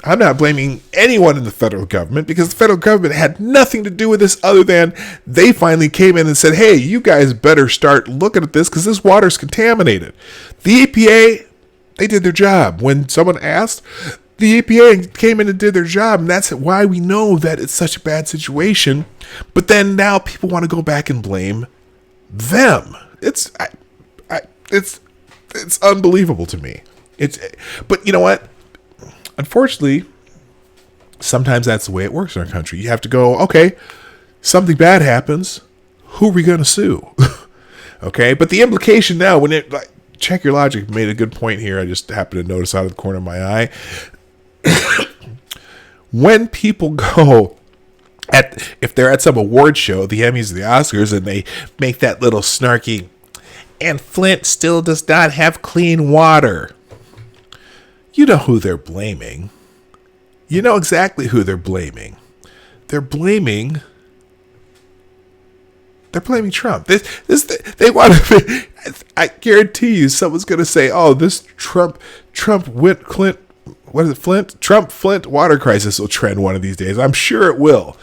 I'm not blaming anyone in the federal government because the federal government had nothing to do with this other than they finally came in and said, hey, you guys better start looking at this because this water's contaminated. The EPA, they did their job. When someone asked, the EPA came in and did their job, and that's why we know that it's such a bad situation. But then now people want to go back and blame them. It's unbelievable to me. But you know what? Unfortunately, sometimes that's the way it works in our country. You have to go, okay, something bad happens. Who are we going to sue? Okay, but the implication now, Check Your Logic made a good point here. I just happened to notice out of the corner of my eye. When people go if they're at some award show, the Emmys or the Oscars, and they make that little snarky, and Flint still does not have clean water. You know who they're blaming. You know exactly who they're blaming. They're blaming Trump. They want to. I guarantee you, someone's going to say, "Oh, this Trump went Clint. What is it, Flint? Trump Flint water crisis will trend one of these days." I'm sure it will,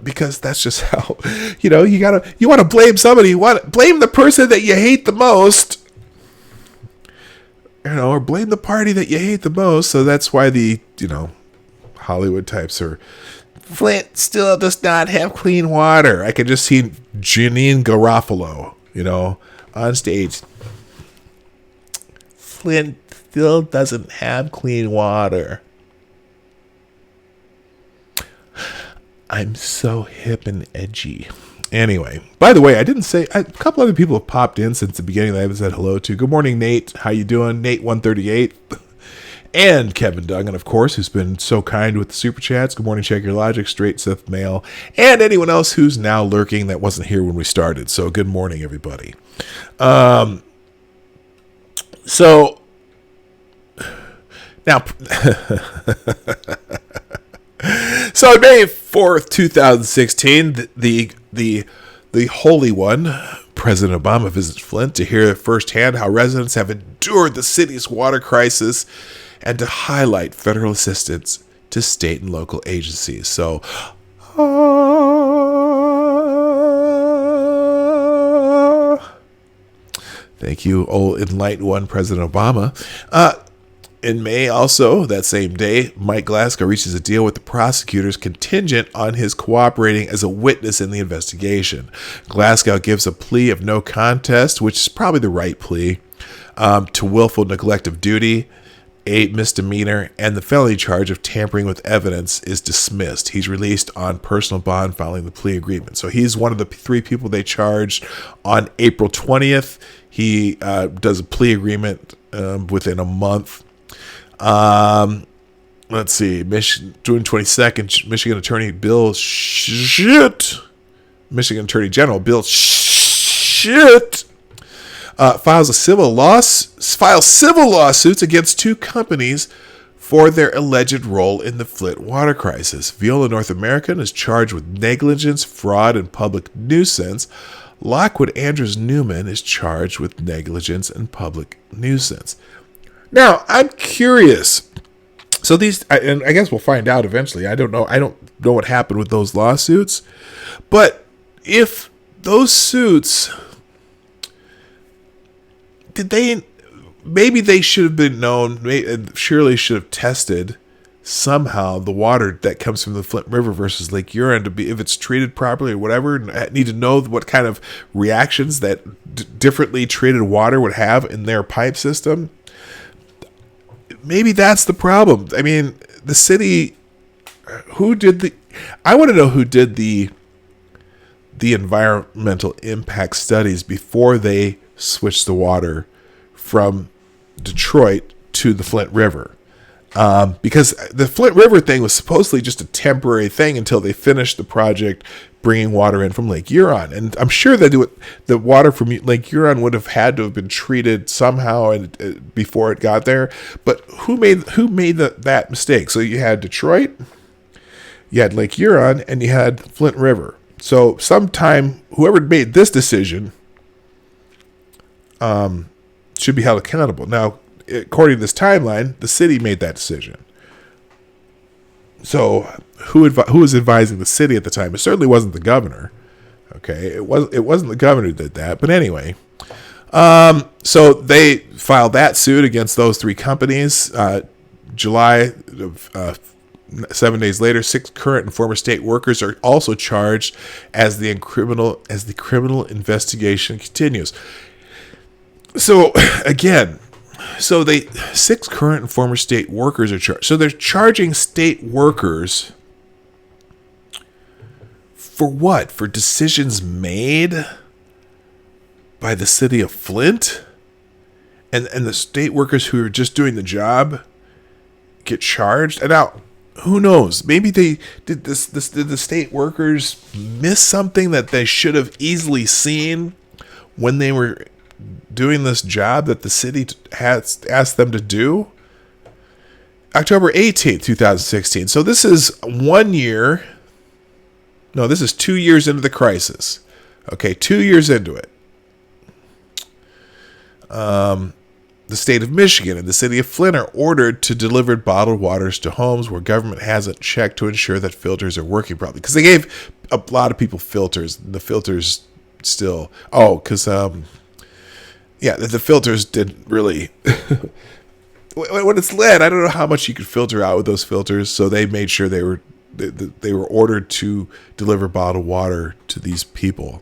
because that's just how you want to blame somebody. You want to blame the person that you hate the most. Or blame the party that you hate the most. So that's why the, Hollywood types are, Flint still does not have clean water. I can just see Janine Garofalo, on stage. Flint still doesn't have clean water. I'm so hip and edgy. Anyway, by the way, I didn't say, a couple other people have popped in since the beginning that I haven't said hello to. Good morning, Nate. How you doing? Nate 138. And Kevin Duggan, of course, who's been so kind with the super chats. Good morning, Check Your Logic, Straight Sith Mail, and anyone else who's now lurking that wasn't here when we started. So good morning, everybody. So now, so May 4th, 2016, the Holy One, President Obama, visits Flint to hear firsthand how residents have endured the city's water crisis and to highlight federal assistance to state and local agencies. So, thank you, old enlightened one, President Obama. In May, also, that same day, Mike Glasgow reaches a deal with the prosecutors contingent on his cooperating as a witness in the investigation. Glasgow gives a plea of no contest, which is probably the right plea, to willful neglect of duty, a misdemeanor, and the felony charge of tampering with evidence is dismissed. He's released on personal bond following the plea agreement. So he's one of the three people they charged on April 20th. He does a plea agreement within a month. Let's see, June 22nd, Michigan Attorney General Bill files civil lawsuits against two companies for their alleged role in the Flint water crisis. Veolia North American is charged with negligence, fraud, and public nuisance. Lockwood Andrews Newman is charged with negligence and public nuisance. Now, I'm curious. So and I guess we'll find out eventually. I don't know what happened with those lawsuits. But if those suits, maybe they should have been known, surely should have tested somehow the water that comes from the Flint River versus Lake Huron to be, if it's treated properly or whatever, need to know what kind of reactions that differently treated water would have in their pipe system. Maybe that's the problem. I mean, the city, I want to know who did the environmental impact studies before they switched the water from Detroit to the Flint River. Because the Flint River thing was supposedly just a temporary thing until they finished the project bringing water in from Lake Huron. And I'm sure that the water from Lake Huron would have had to have been treated somehow before it got there. But who made that mistake? So you had Detroit, you had Lake Huron, and you had Flint River. So sometime whoever made this decision should be held accountable. Now, according to this timeline, the city made that decision. So who was advising the city at the time? It certainly wasn't the governor. Okay, it wasn't the governor who did that. But anyway, so they filed that suit against those three companies. July of 7 days later, 6 current and former state workers are also charged as the criminal investigation continues. So again. So 6 current and former state workers are charged. So they're charging state workers for what? For decisions made by the city of Flint? And the state workers who are just doing the job get charged? And now, who knows? Maybe did the state workers miss something that they should have easily seen when they were doing this job that the city has asked them to do? October 18th, 2016. So this is 1 year. No, this is 2 years into the crisis. Okay, 2 years into it. The state of Michigan and the city of Flint are ordered to deliver bottled waters to homes where government hasn't checked to ensure that filters are working properly. Because they gave a lot of people filters. The filters still... Yeah, the filters didn't really... When it's lead, I don't know how much you could filter out with those filters, so they made sure they were ordered to deliver bottled water to these people.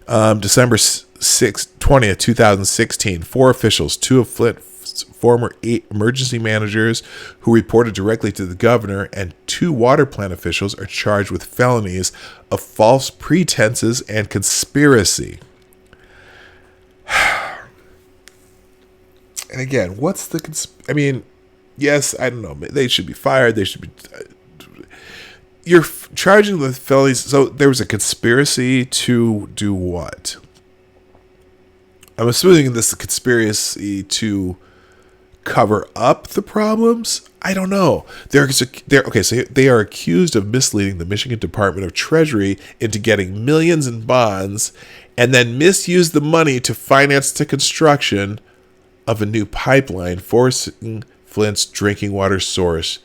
December 20th, 2016, 4 officials, 2 of Flint's former 8 emergency managers who reported directly to the governor, and 2 water plant officials are charged with felonies of false pretenses and conspiracy. And again, what's the... yes, I don't know. They should be fired. They should be... You're charging with felonies. So there was a conspiracy to do what? I'm assuming this is a conspiracy to cover up the problems. I don't know. So they are accused of misleading the Michigan Department of Treasury into getting millions in bonds and then misuse the money to finance the construction of a new pipeline, forcing Flint's drinking water source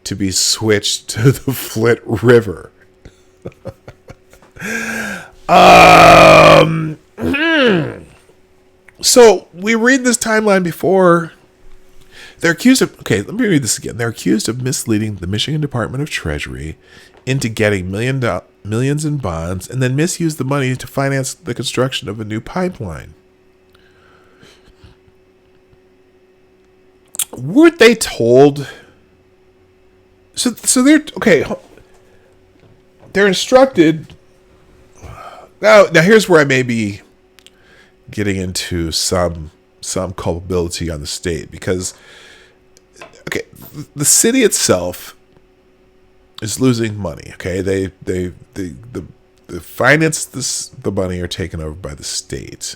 to be switched to the Flint River. So we read this timeline before. They're accused of... Okay, let me read this again. They're accused of misleading the Michigan Department of Treasury into getting millions in bonds and then misuse the money to finance the construction of a new pipeline. Weren't they told? So they're okay. They're instructed. Now here's where I may be getting into some culpability on the state, because the city itself is losing money. Okay, the finance the money are taken over by the state.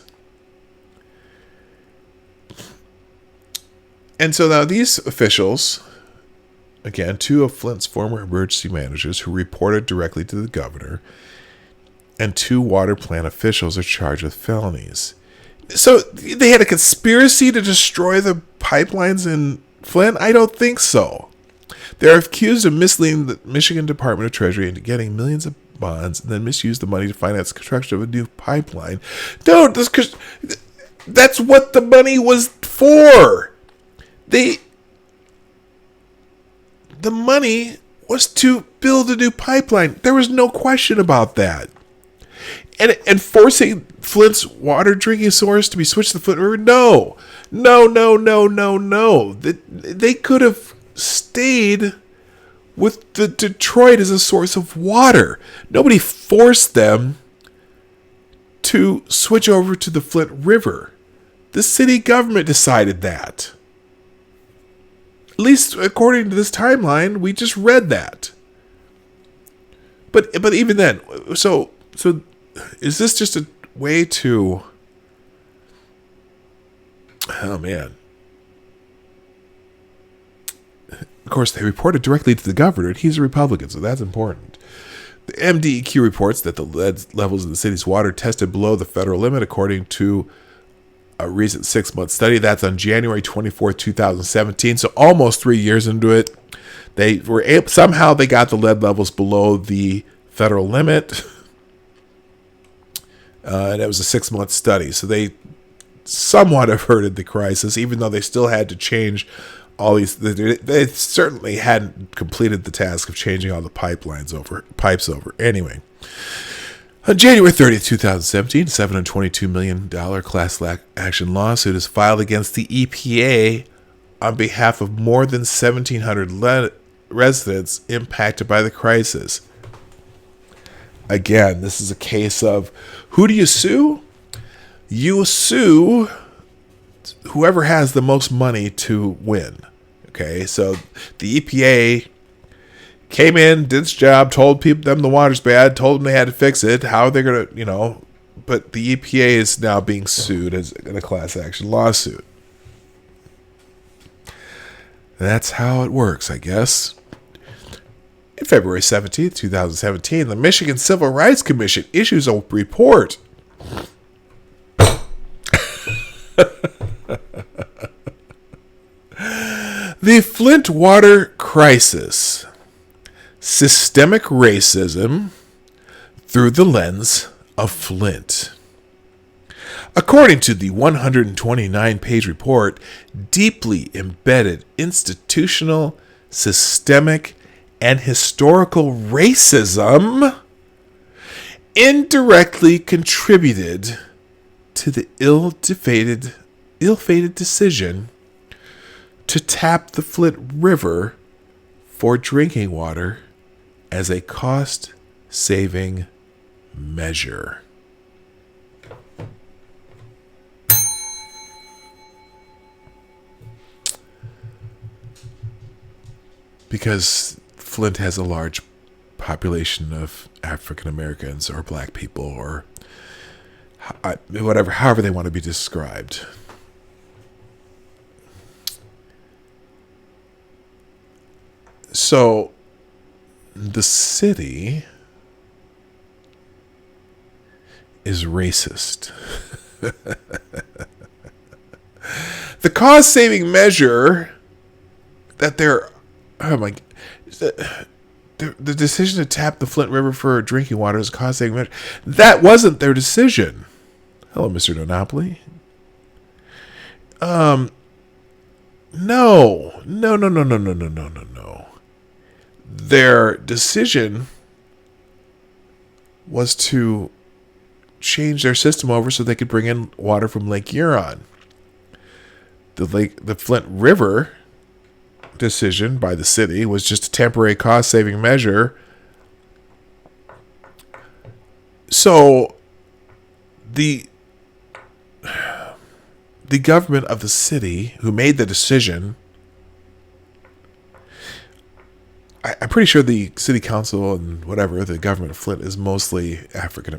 And so now these officials, again, 2 of Flint's former emergency managers who reported directly to the governor, and 2 water plant officials are charged with felonies. So they had a conspiracy to destroy the pipelines in Flint? I don't think so. They're accused of misleading the Michigan Department of Treasury into getting millions of bonds and then misuse the money to finance the construction of a new pipeline. Dude, That's what the money was for. The money was to build a new pipeline. There was no question about that. And forcing Flint's water drinking source to be switched to the Flint River? No. They could have stayed with the Detroit as a source of water. Nobody forced them to switch over to the Flint River. The city government decided that. At least according to this timeline, we just read that. But even then, so is this just a way to... Oh, man. Of course, they reported directly to the governor, and he's a Republican, so that's important. The MDEQ reports that the lead levels in the city's water tested below the federal limit, according to a recent 6-month study. That's on January 24th, 2017, so almost 3 years into it. They were somehow they got the lead levels below the federal limit. And it was a 6-month study. So they somewhat averted the crisis, even though they still had to change all these. They certainly hadn't completed the task of changing all the pipes over. Anyway, on January 30th, 2017, $722 million class action lawsuit is filed against the EPA on behalf of more than 1,700 residents impacted by the crisis. Again, this is a case of, who do you sue? You sue whoever has the most money to win. Okay, so the EPA came in, did its job, told them the water's bad, told them they had to fix it. How are they going to, but the EPA is now being sued in a class action lawsuit. That's how it works, I guess. In February 17th, 2017, the Michigan Civil Rights Commission issues a report. The Flint water crisis. Systemic racism through the lens of Flint. According to the 129-page report, deeply embedded institutional, systemic, and historical racism indirectly contributed to the ill-fated decision to tap the Flint River for drinking water as a cost-saving measure. Because Flint has a large population of African Americans or black people or however they want to be described. So the city is racist. The cost-saving measure that they're... Oh my... The decision to tap the Flint River for drinking water is a cost-saving measure. That wasn't their decision. Hello, Mr. Monopoly. No. Their decision was to change their system over so they could bring in water from Lake Huron. The Flint River decision by the city was just a temporary cost-saving measure. So the government of the city who made the decision, I'm pretty sure the city council and whatever, the government of Flint is mostly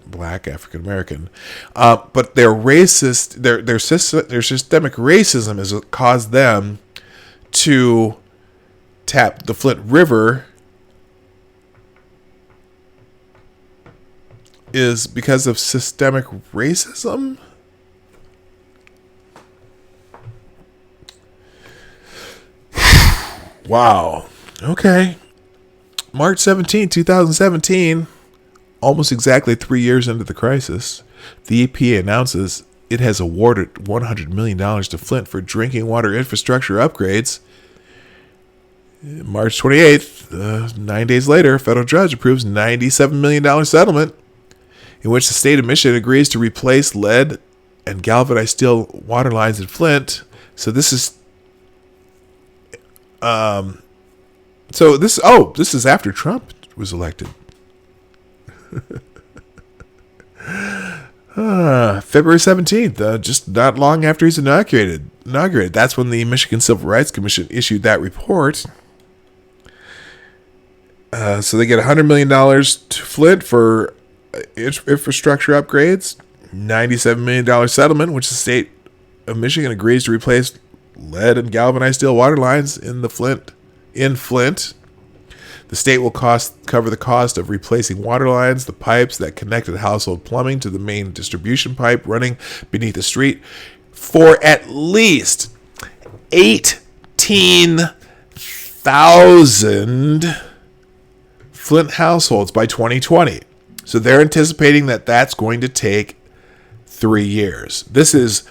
Black African American, but their racist, their systemic racism has caused them to tap the Flint River is because of systemic racism. Wow. Okay. March 17, 2017, almost exactly 3 years into the crisis, the EPA announces it has awarded $100 million to Flint for drinking water infrastructure upgrades. March 28th, 9 days later, a federal judge approves $97 million settlement in which the state of Michigan agrees to replace lead and galvanized steel water lines in Flint. So this is this is after Trump was elected. February 17th, just not long after he's inaugurated. That's when the Michigan Civil Rights Commission issued that report. So they get $100 million to Flint for infrastructure upgrades, $97 million settlement, which the state of Michigan agrees to replace lead and galvanized steel water lines in Flint. The state will cover the cost of replacing water lines, the pipes that connected household plumbing to the main distribution pipe running beneath the street, for at least 18,000 Flint households by 2020. So they're anticipating that that's going to take 3 years. This is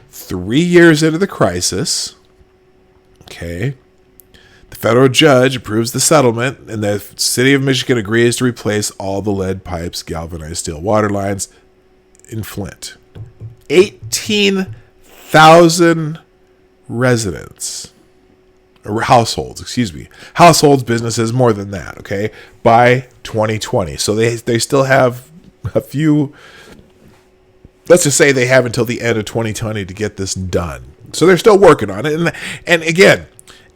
3 years into the crisis. Okay. The federal judge approves the settlement, and the city of Michigan agrees to replace all the lead pipes, galvanized steel water lines in Flint. 18,000 residents, or households, households, businesses, more than that, okay, by 2020. So they still have a few, let's just say they have until the end of 2020 to get this done. So they're still working on it. And again,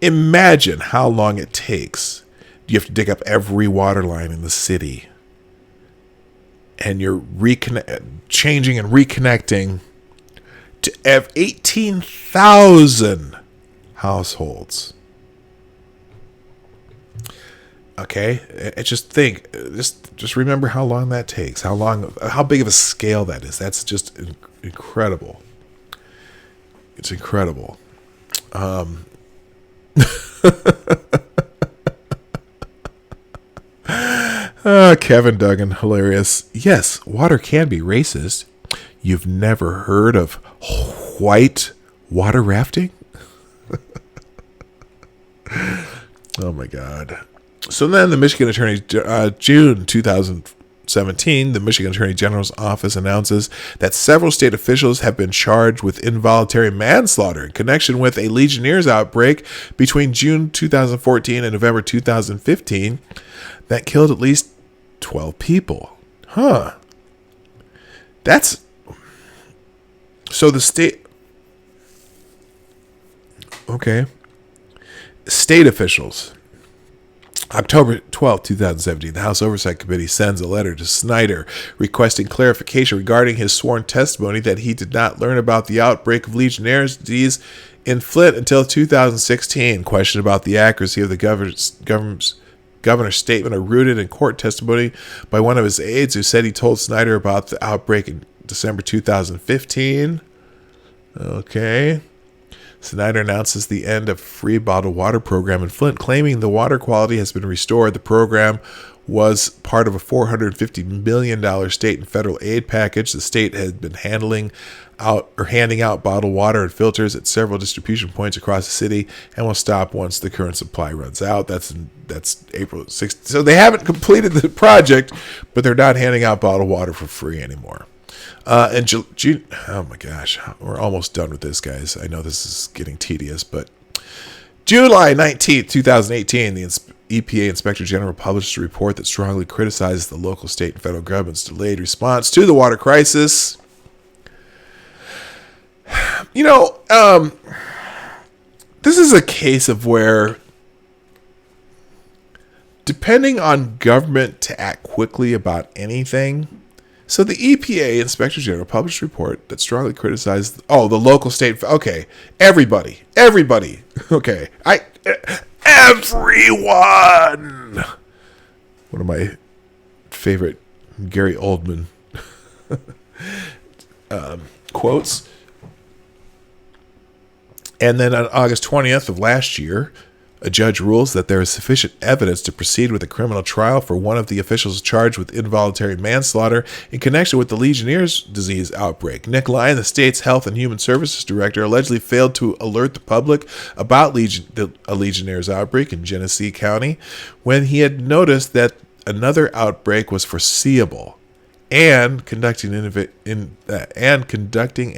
imagine how long it takes. You have to dig up every water line in the city, and you're changing and reconnecting to 18,000 households. Okay, just remember how long that takes. How big of a scale that is. That's just incredible. It's incredible. Kevin Duggan, hilarious. Yes, water can be racist. You've never heard of white water rafting? Oh my God. So then the Michigan Attorney, June 2017, the Michigan Attorney General's office announces that several state officials have been charged with involuntary manslaughter in connection with a Legionnaires' outbreak between June 2014 and November 2015 that killed at least 12 people. So the state... Okay. State officials. October 12, 2017, the House Oversight Committee sends a letter to Snyder requesting clarification regarding his sworn testimony that he did not learn about the outbreak of Legionnaire's disease in Flint until 2016. Question about the accuracy of the governor's statement are rooted in court testimony by one of his aides who said he told Snyder about the outbreak in December 2015. Okay. Snyder announces the end of free bottled water program in Flint, claiming the water quality has been restored. The program was part of a $450 million state and federal aid package. The state had been handing out bottled water and filters at several distribution points across the city and will stop once the current supply runs out. That's April 6th. So they haven't completed the project, but they're not handing out bottled water for free anymore. And June, oh my gosh, we're almost done with this, guys. I know this is getting tedious, but July 19th, 2018, the EPA Inspector General published a report that strongly criticizes the local, state, and federal government's delayed response to the water crisis. This is a case of where, depending on government to act quickly about anything. So the EPA Inspector General published a report that strongly criticized, the local, state, okay, everybody, okay, everyone. One of my favorite Gary Oldman quotes. And then on August 20th of last year, A judge rules that there is sufficient evidence to proceed with a criminal trial for one of the officials charged with involuntary manslaughter in connection with the Legionnaire's disease outbreak. Nick Lyon, the state's Health and Human Services director, allegedly failed to alert the public about a Legionnaire's outbreak in Genesee County when he had noticed that another outbreak was foreseeable, and conducting an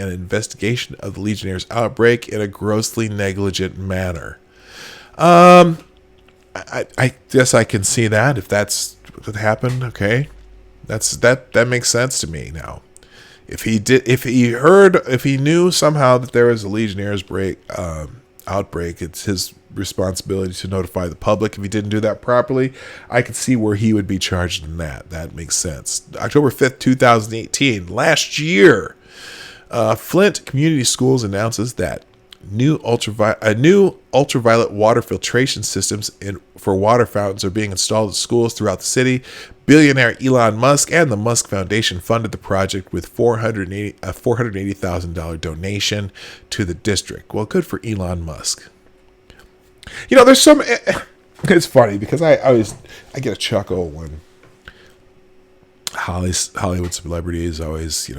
investigation of the Legionnaire's outbreak in a grossly negligent manner. I guess I can see that if that's what happened. Okay, that makes sense to me now. If he knew somehow that there was a Legionnaire's outbreak, it's his responsibility to notify the public. If he didn't do that properly, I could see where he would be charged in that. That makes sense. October 5th, 2018, last year, Flint Community Schools announces that new ultraviolet water filtration systems for water fountains are being installed at schools throughout the city. Billionaire Elon Musk and the Musk Foundation funded the project with $480,000 donation to the district. Well, good for Elon Musk. You know, there's some. It's funny because I get a chuckle when Hollywood celebrities always,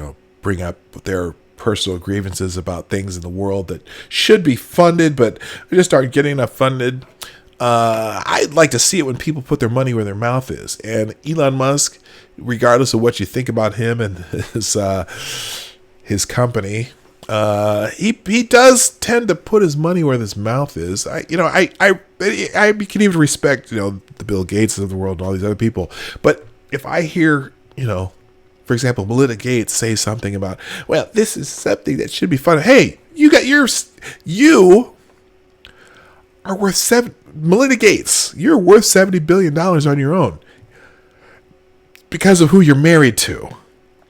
bring up their personal grievances about things in the world that should be funded, but just aren't getting enough funded. I'd like to see it when people put their money where their mouth is. And Elon Musk, regardless of what you think about him and his company, he does tend to put his money where his mouth is. I can even respect, the Bill Gates of the world and all these other people. But if I hear, for example, Melinda Gates say something about, well, this is something that should be funded. Hey, you are worth Melinda Gates, you're worth $70 billion on your own because of who you're married to.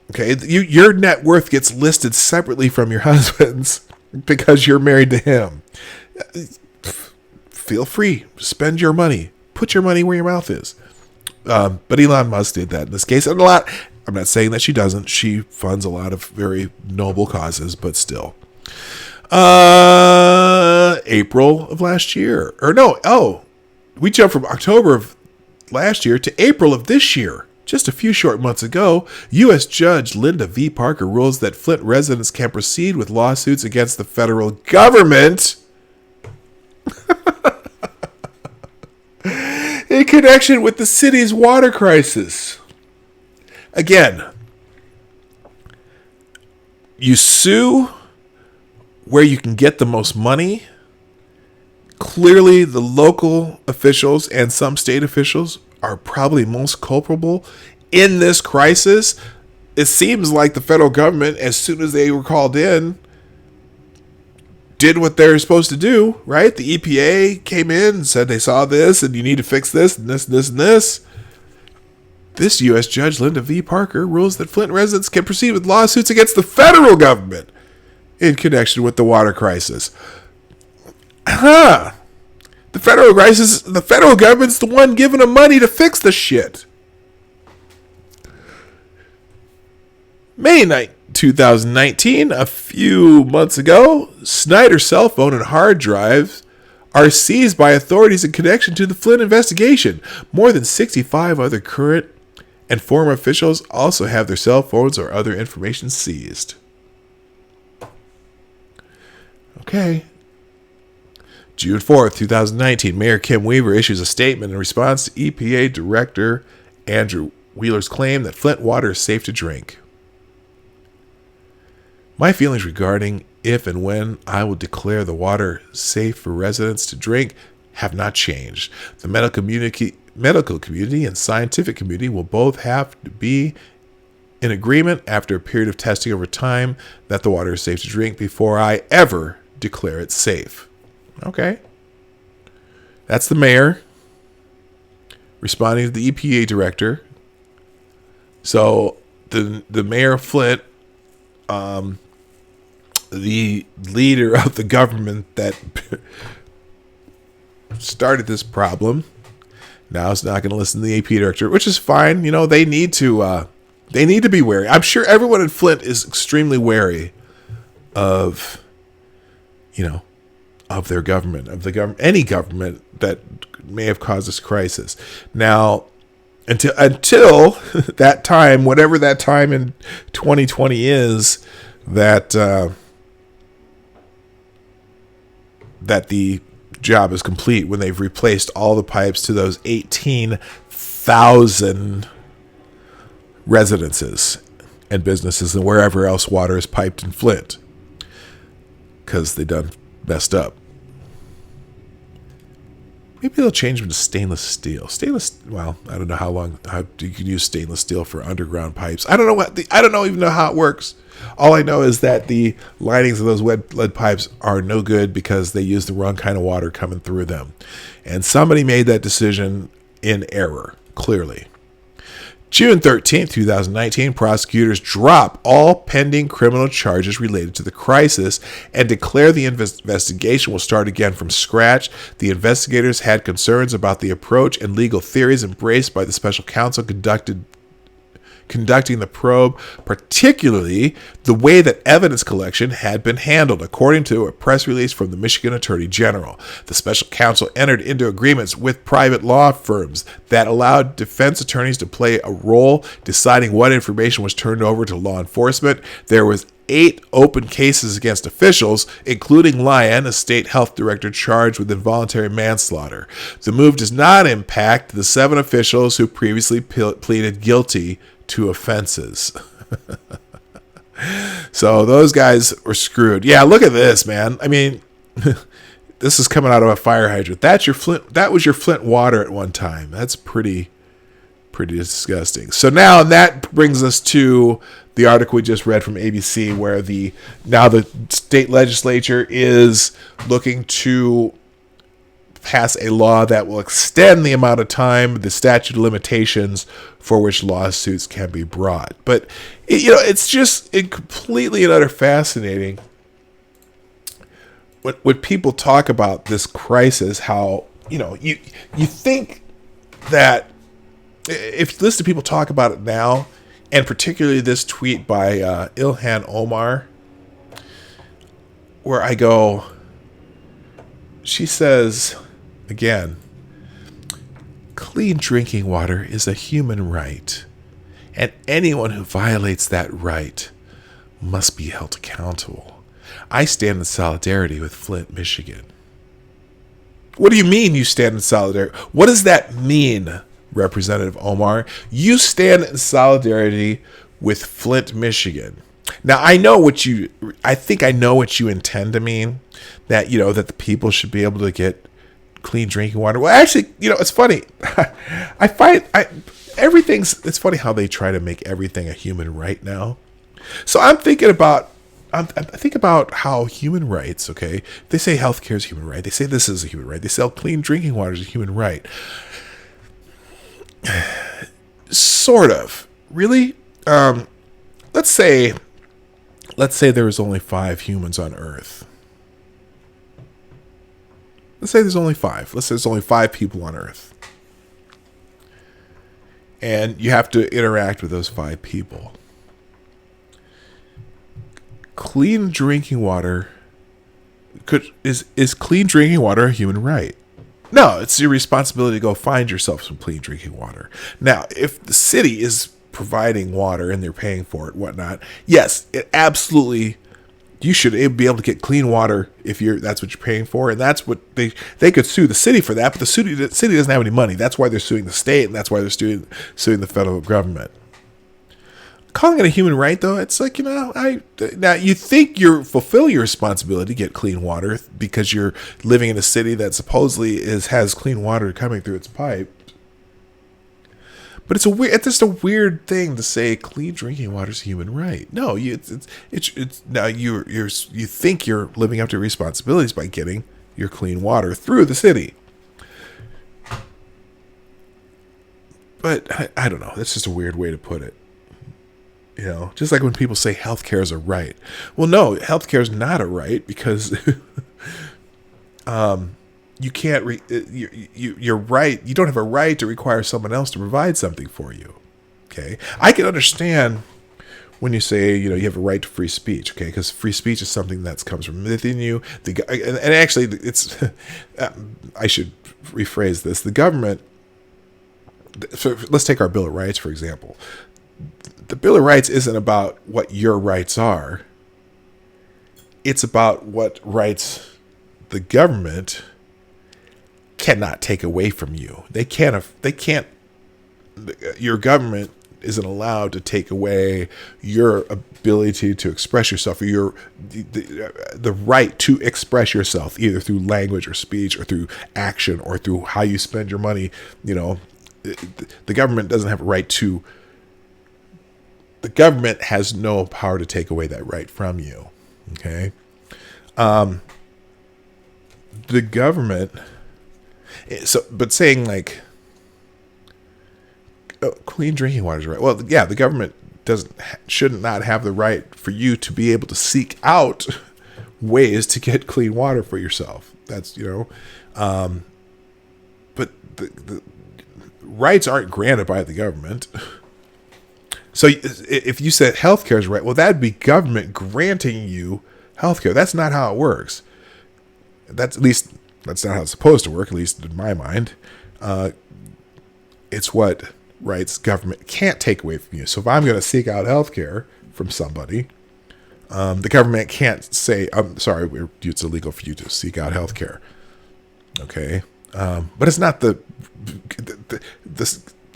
Okay, your net worth gets listed separately from your husband's because you're married to him. Feel free, spend your money, put your money where your mouth is. But Elon Musk did that in this case, and a lot. I'm not saying that she doesn't. She funds a lot of very noble causes, but still. April of last year, we jumped from October of last year to April of this year. Just a few short months ago, U.S. Judge Linda V. Parker rules that Flint residents can proceed with lawsuits against the federal government in connection with the city's water crisis. Again, you sue where you can get the most money. Clearly, the local officials and some state officials are probably most culpable in this crisis. It seems like the federal government, as soon as they were called in, did what they're supposed to do, right? The EPA came in and said they saw this and you need to fix this and this and this and this. This U.S. Judge Linda V. Parker rules that Flint residents can proceed with lawsuits against the federal government in connection with the water crisis. The federal government's the one giving them money to fix the shit. May 9th, 2019, a few months ago, Snyder's cell phone and hard drives are seized by authorities in connection to the Flint investigation. More than 65 other current and former officials also have their cell phones or other information seized. Okay. June 4th, 2019, Mayor Kim Weaver issues a statement in response to EPA Director Andrew Wheeler's claim that Flint water is safe to drink. My feelings regarding if and when I will declare the water safe for residents to drink have not changed. The medical community and scientific community will both have to be in agreement after a period of testing over time that the water is safe to drink before I ever declare it safe. Okay. That's the mayor responding to the EPA director. So the mayor of Flint, the leader of the government that started this problem, now is not going to listen to the EPA director, which is fine. They need to be wary. I'm sure everyone in Flint is extremely wary of, of their government, any government that may have caused this crisis. Now, until that time, whatever that time in 2020 is, that that the job is complete, when they've replaced all the pipes to those 18,000 residences and businesses and wherever else water is piped in Flint, because they done messed up. Maybe they'll change them to stainless steel. Well, I don't know how you can use stainless steel for underground pipes. I don't know even know how it works. All I know is that the linings of those lead pipes are no good because they use the wrong kind of water coming through them. And somebody made that decision in error, clearly. June 13th, 2019, prosecutors drop all pending criminal charges related to the crisis and declare the investigation will start again from scratch. The investigators had concerns about the approach and legal theories embraced by the special counsel conducting the probe, particularly the way that evidence collection had been handled, according to a press release from the Michigan Attorney General. The special counsel entered into agreements with private law firms that allowed defense attorneys to play a role deciding what information was turned over to law enforcement. There was 8 open cases against officials, including Lyon, a state health director charged with involuntary manslaughter. The move does not impact the 7 officials who previously pleaded guilty to offenses. So those guys were screwed. Yeah, look at this, man. I mean, this is coming out of a fire hydrant. That was your Flint water at one time. That's pretty disgusting. So now that brings us to the article we just read from ABC, where now the state legislature is looking to pass a law that will extend the amount of time, the statute of limitations for which lawsuits can be brought. But it's just completely and utter fascinating when people talk about this crisis. How you think that if you listen to people talk about it now, and particularly this tweet by Ilhan Omar, where I go, she says, again, clean drinking water is a human right, and anyone who violates that right must be held accountable. I stand in solidarity with Flint, Michigan. What do you mean you stand in solidarity? What does that mean, Representative Omar? You stand in solidarity with Flint, Michigan. Now, I think I know what you intend to mean, that that the people should be able to get clean drinking water. Well, actually, it's funny. It's funny how they try to make everything a human right now. So I think about how human rights, okay? They say healthcare is a human right. They say this is a human right. They say clean drinking water is a human right. Sort of. Really? Let's say there was only 5 humans on Earth. Let's say there's only 5. Let's say there's only 5 people on Earth. And you have to interact with those 5 people. Clean drinking water is clean drinking water a human right? No, it's your responsibility to go find yourself some clean drinking water. Now, if the city is providing water and they're paying for it, whatnot, yes, it absolutely, you should be able to get clean water if that's what you're paying for, and that's what they could sue the city for that, but the city doesn't have any money. That's why they're suing the state, and that's why they're suing the federal government. Calling it a human right, though, it's like, now you think you're fulfilling your responsibility to get clean water because you're living in a city that supposedly has clean water coming through its pipe. But it's just a weird thing to say clean drinking water is a human right. No, it's now you think you're living up to your responsibilities by getting your clean water through the city. But I don't know. That's just a weird way to put it. Just like when people say healthcare is a right. Well, no, healthcare is not a right because you can't. You're right. You don't have a right to require someone else to provide something for you. Okay, I can understand when you say, you have a right to free speech, okay? Because free speech is something that comes from within you. And actually, it's I should rephrase this. The government. So let's take our Bill of Rights, for example. The Bill of Rights isn't about what your rights are. It's about what rights the government cannot take away from you. They can't. Your government isn't allowed to take away your ability to express yourself, or the right to express yourself, either through language or speech, or through action, or through how you spend your money. The government doesn't have a right to. The government has no power to take away that right from you. Okay. The government. So, but saying like, clean drinking water is right. Well, yeah, the government should not have the right for you to be able to seek out ways to get clean water for yourself. That's, but the rights aren't granted by the government. So if you said healthcare is right, well, that'd be government granting you healthcare. That's not how it works. That's not how it's supposed to work, at least in my mind. It's what rights government can't take away from you. So if I'm going to seek out healthcare from somebody, the government can't say, "I'm sorry, it's illegal for you to seek out healthcare." Okay, but it's not the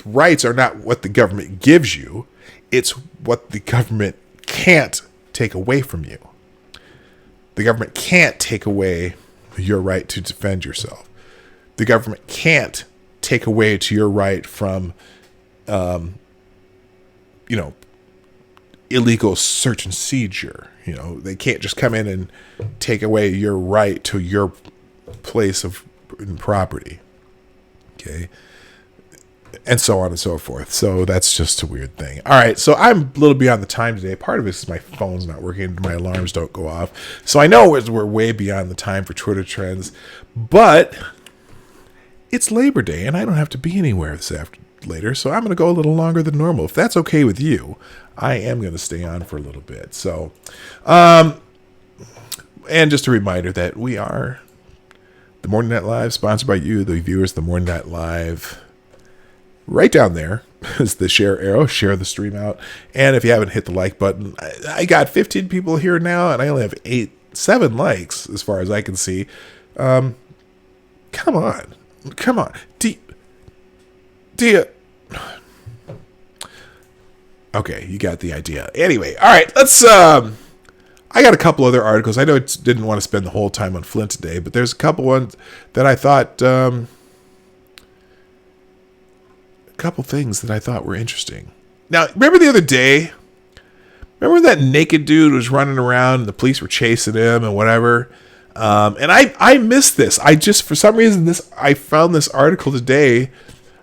rights are not what the government gives you. It's what the government can't take away from you. The government can't take away your right to defend yourself. The government can't take away to your right from, illegal search and seizure. They can't just come in and take away your right to your place of property. Okay. And so on and so forth. So that's just a weird thing. All right. So I'm a little beyond the time today. Part of it is my phone's not working. My alarms don't go off. So I know we're way beyond the time for Twitter trends, but it's Labor Day and I don't have to be anywhere later. So I'm going to go a little longer than normal. If that's okay with you, I am going to stay on for a little bit. So, and just a reminder that we are the Morning Night Live, sponsored by you, the viewers, the Morning Night Live. Right down there is the share arrow. Share the stream out. And if you haven't hit the like button, I got 15 people here now, and I only have 7 likes as far as I can see. Come on. Do you... Okay, you got the idea. Anyway, all right, let's... I got a couple other articles. I know didn't want to spend the whole time on Flint today, but there's a couple ones that I thought... couple things that I thought were interesting. Now, remember the other day? Remember that naked dude was running around and the police were chasing him and whatever? And I missed this. For some reason, I found this article today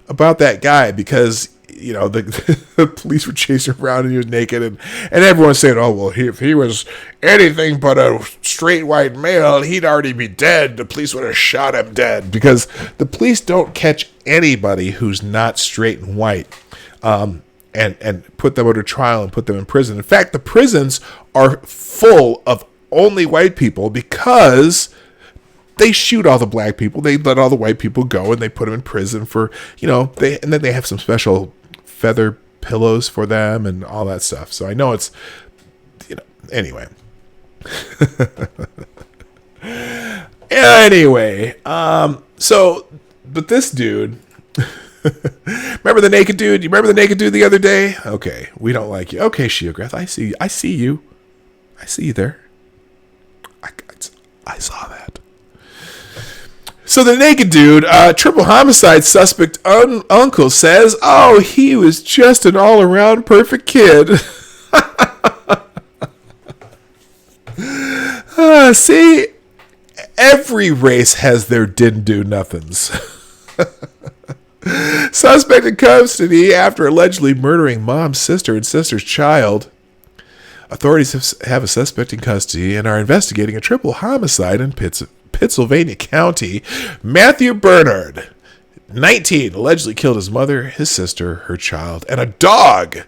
about that guy because, the police were chasing around and he was naked and everyone's saying, oh, well, if he was anything but a straight white male, he'd already be dead. The police would have shot him dead because the police don't catch anybody who's not straight and white and put them under trial and put them in prison. In fact, the prisons are full of only white people because they shoot all the black people. They let all the white people go and they put them in prison for, and then they have some special feather pillows for them and all that stuff. So I know it's, anyway. Anyway, but this dude, remember the naked dude? You remember the naked dude the other day? Okay, we don't like you. Okay, Sheogreth, I see you. I see you there. I saw that. So the naked dude, triple homicide suspect uncle says, oh, he was just an all-around perfect kid. See, every race has their didn't do nothings. Suspect in custody after allegedly murdering mom's sister and sister's child. Authorities have a suspect in custody and are investigating a triple homicide in Pittsylvania County. Matthew Bernard, 19, allegedly killed his mother, his sister, her child, and a dog.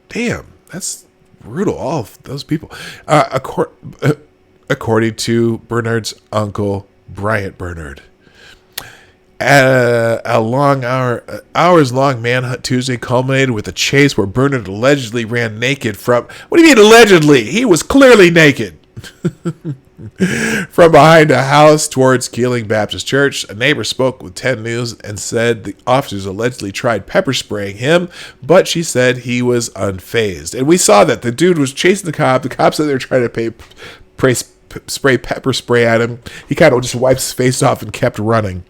Damn, That's brutal. All of those people. According to Bernard's uncle, Bryant Bernard. A hours long manhunt Tuesday culminated with a chase where Bernard allegedly ran naked from. What do you mean allegedly? He was clearly naked. From behind a house towards Keeling Baptist Church. A neighbor spoke with 10 News and said the officers allegedly tried pepper spraying him, but she said he was unfazed. And we saw that the dude was chasing the cop. The cop said they were trying to spray pepper spray at him. He kind of just wiped his face off and kept running.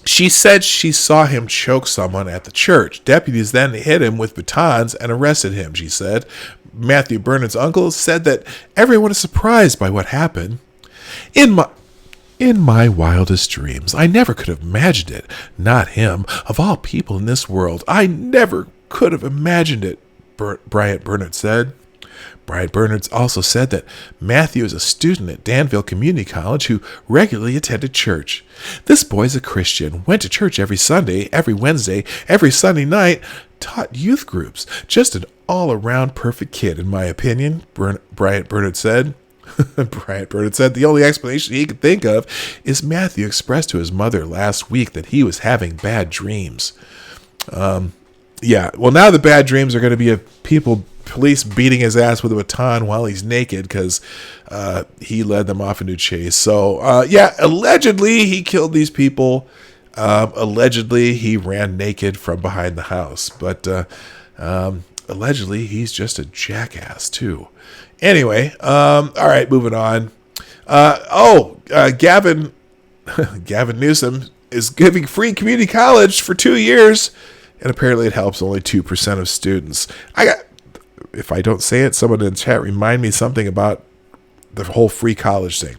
She said she saw him choke someone at the church. Deputies then hit him with batons and arrested him, she said. Matthew Bernard's uncle said that everyone is surprised by what happened. In my wildest dreams, I never could have imagined it. Not him. Of all people in this world, I never could have imagined it, Bryant Bernard said. Bryant Bernard also said that Matthew is a student at Danville Community College who regularly attended church. This boy's a Christian, went to church every Sunday, every Wednesday, every Sunday night, taught youth groups. Just an all-around perfect kid, in my opinion, Bryant Bernard said. Bryant Bernard said the only explanation he could think of is Matthew expressed to his mother last week that he was having bad dreams. Yeah, well, now the bad dreams are going to be of police beating his ass with a baton while he's naked because he led them off into a chase. So, yeah, allegedly he killed these people. Allegedly he ran naked from behind the house. But allegedly he's just a jackass, too. Anyway, all right, moving on. Gavin Newsom is giving free community college for 2 years, and apparently it helps only 2% of students. If I don't say it, someone in the chat remind me something about the whole free college thing.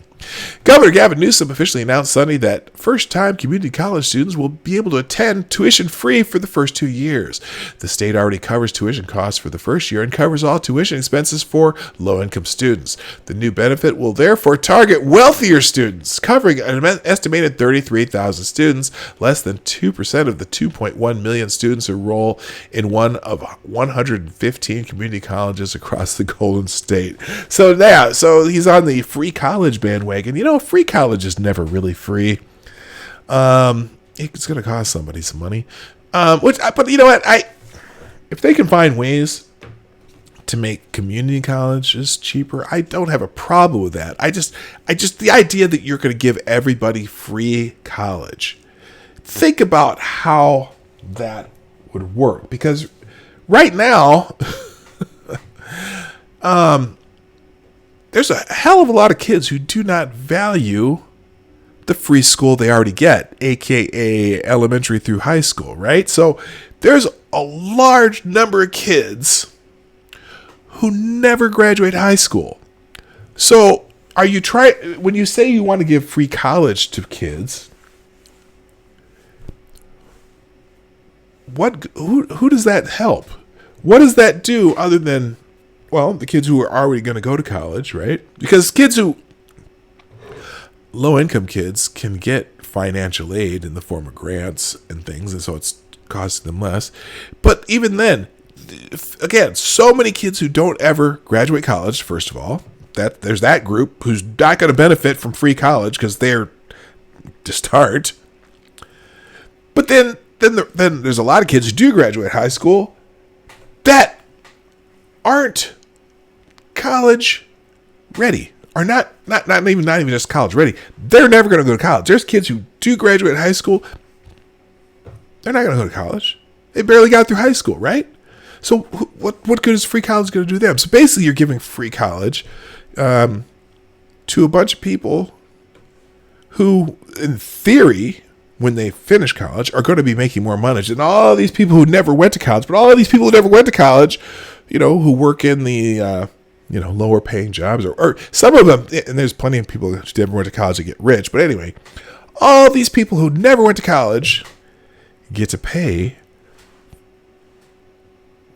Governor Gavin Newsom officially announced Sunday that first-time community college students will be able to attend tuition-free for the first 2 years. The state already covers tuition costs for the first year and covers all tuition expenses for low-income students. The new benefit will therefore target wealthier students, covering an estimated 33,000 students. Less than 2% of the 2.1 million students enroll in one of 115 community colleges across the Golden State. So he's on the free college bandwagon. You know, free college is never really free. It's going to cost somebody some money. But you know what? If they can find ways to make community colleges cheaper, I don't have a problem with that. I just the idea that you're going to give everybody free college. Think about how that would work, because right now, there's a hell of a lot of kids who do not value the free school they already get, aka elementary through high school, right? So there's a large number of kids who never graduate high school. So when you say you want to give free college to kids, who does that help? What does that do other than, well, the kids who are already going to go to college, right? Because low-income kids can get financial aid in the form of grants and things, and so it's costing them less. But even then, again, so many kids who don't ever graduate college, first of all, there's that group who's not going to benefit from free college because they're to start. But then there's a lot of kids who do graduate high school that aren't college ready, or not even just college ready. They're never going to go to college. There's kids who do graduate high school. They're not going to go to college. They barely got through high school, right? So what good is free college going to do them? So basically, you're giving free college to a bunch of people who, in theory, when they finish college, are going to be making more money than all these people who never went to college. But all these people who never went to college, who work in the lower paying jobs, or some of them, and there's plenty of people who never went to college that get rich. But anyway, all these people who never went to college get to pay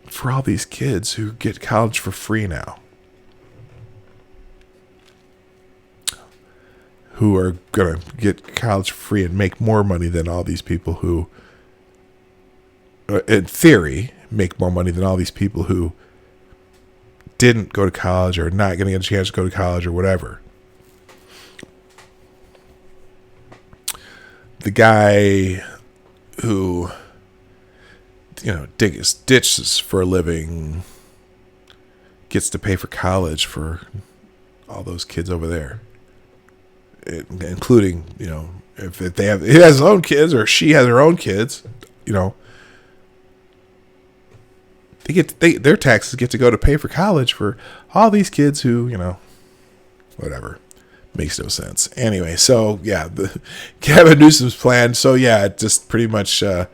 for all these kids who get college for free now, who are going to get college for free and make more money than all these people who, in theory, make more money than all these people who didn't go to college or not going to get a chance to go to college or whatever. The guy who, digs ditches for a living gets to pay for college for all those kids over there, including, if he has his own kids or she has her own kids, their taxes get to go to pay for college for all these kids who, whatever. Makes no sense. Anyway, so yeah, the Gavin Newsom's plan. So yeah, it just pretty much it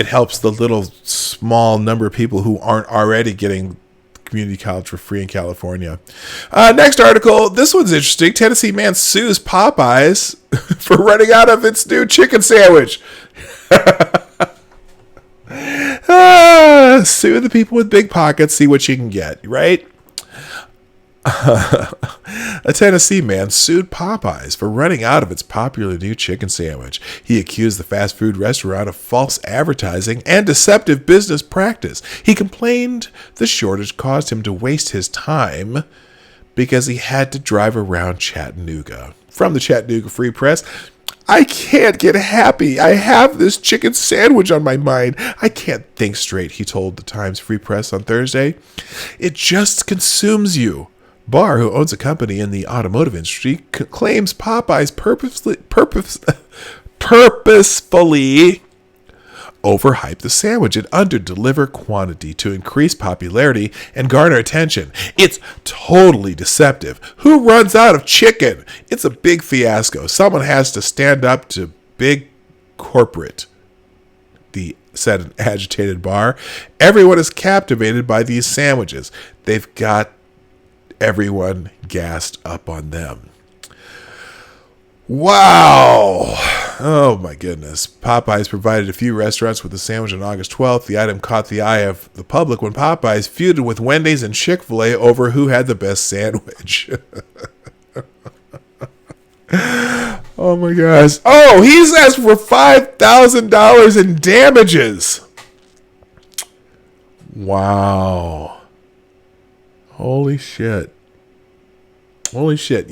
helps the little small number of people who aren't already getting community college for free in California. Next article. This one's interesting. Tennessee man sues Popeyes for running out of its new chicken sandwich. Sue the people with big pockets. See what you can get. Right. A Tennessee man sued Popeyes for running out of its popular new chicken sandwich. He accused the fast food restaurant of false advertising and deceptive business practice. He complained the shortage caused him to waste his time because he had to drive around Chattanooga. From the Chattanooga Free Press, I can't get happy. I have this chicken sandwich on my mind. I can't think straight, he told the Times Free Press on Thursday. It just consumes you. Barr, who owns a company in the automotive industry, claims Popeyes purposefully overhyped the sandwich and under-deliver quantity to increase popularity and garner attention. It's totally deceptive. Who runs out of chicken? It's a big fiasco. Someone has to stand up to big corporate, said an agitated Barr. Everyone is captivated by these sandwiches. They've got everyone gassed up on them. Wow. Oh my goodness. Popeyes provided a few restaurants with the sandwich on August 12th. The item caught the eye of the public when Popeyes feuded with Wendy's and Chick-fil-A over who had the best sandwich. Oh my gosh. Oh, he's asked for $5,000 in damages. Wow. Holy shit. Holy shit.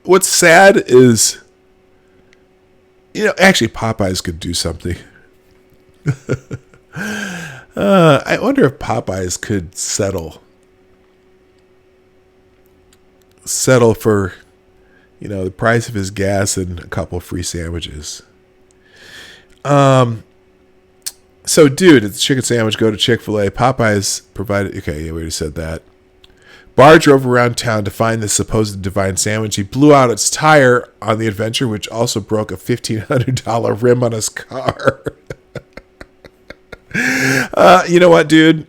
What's sad is, actually Popeyes could do something. I wonder if Popeyes could settle for, the price of his gas and a couple free sandwiches. So, dude, it's a chicken sandwich. Go to Chick-fil-A. Popeyes provided. Okay, yeah, we already said that. Barr drove around town to find this supposed divine sandwich. He blew out its tire on the adventure, which also broke a $1,500 rim on his car. You know what, dude?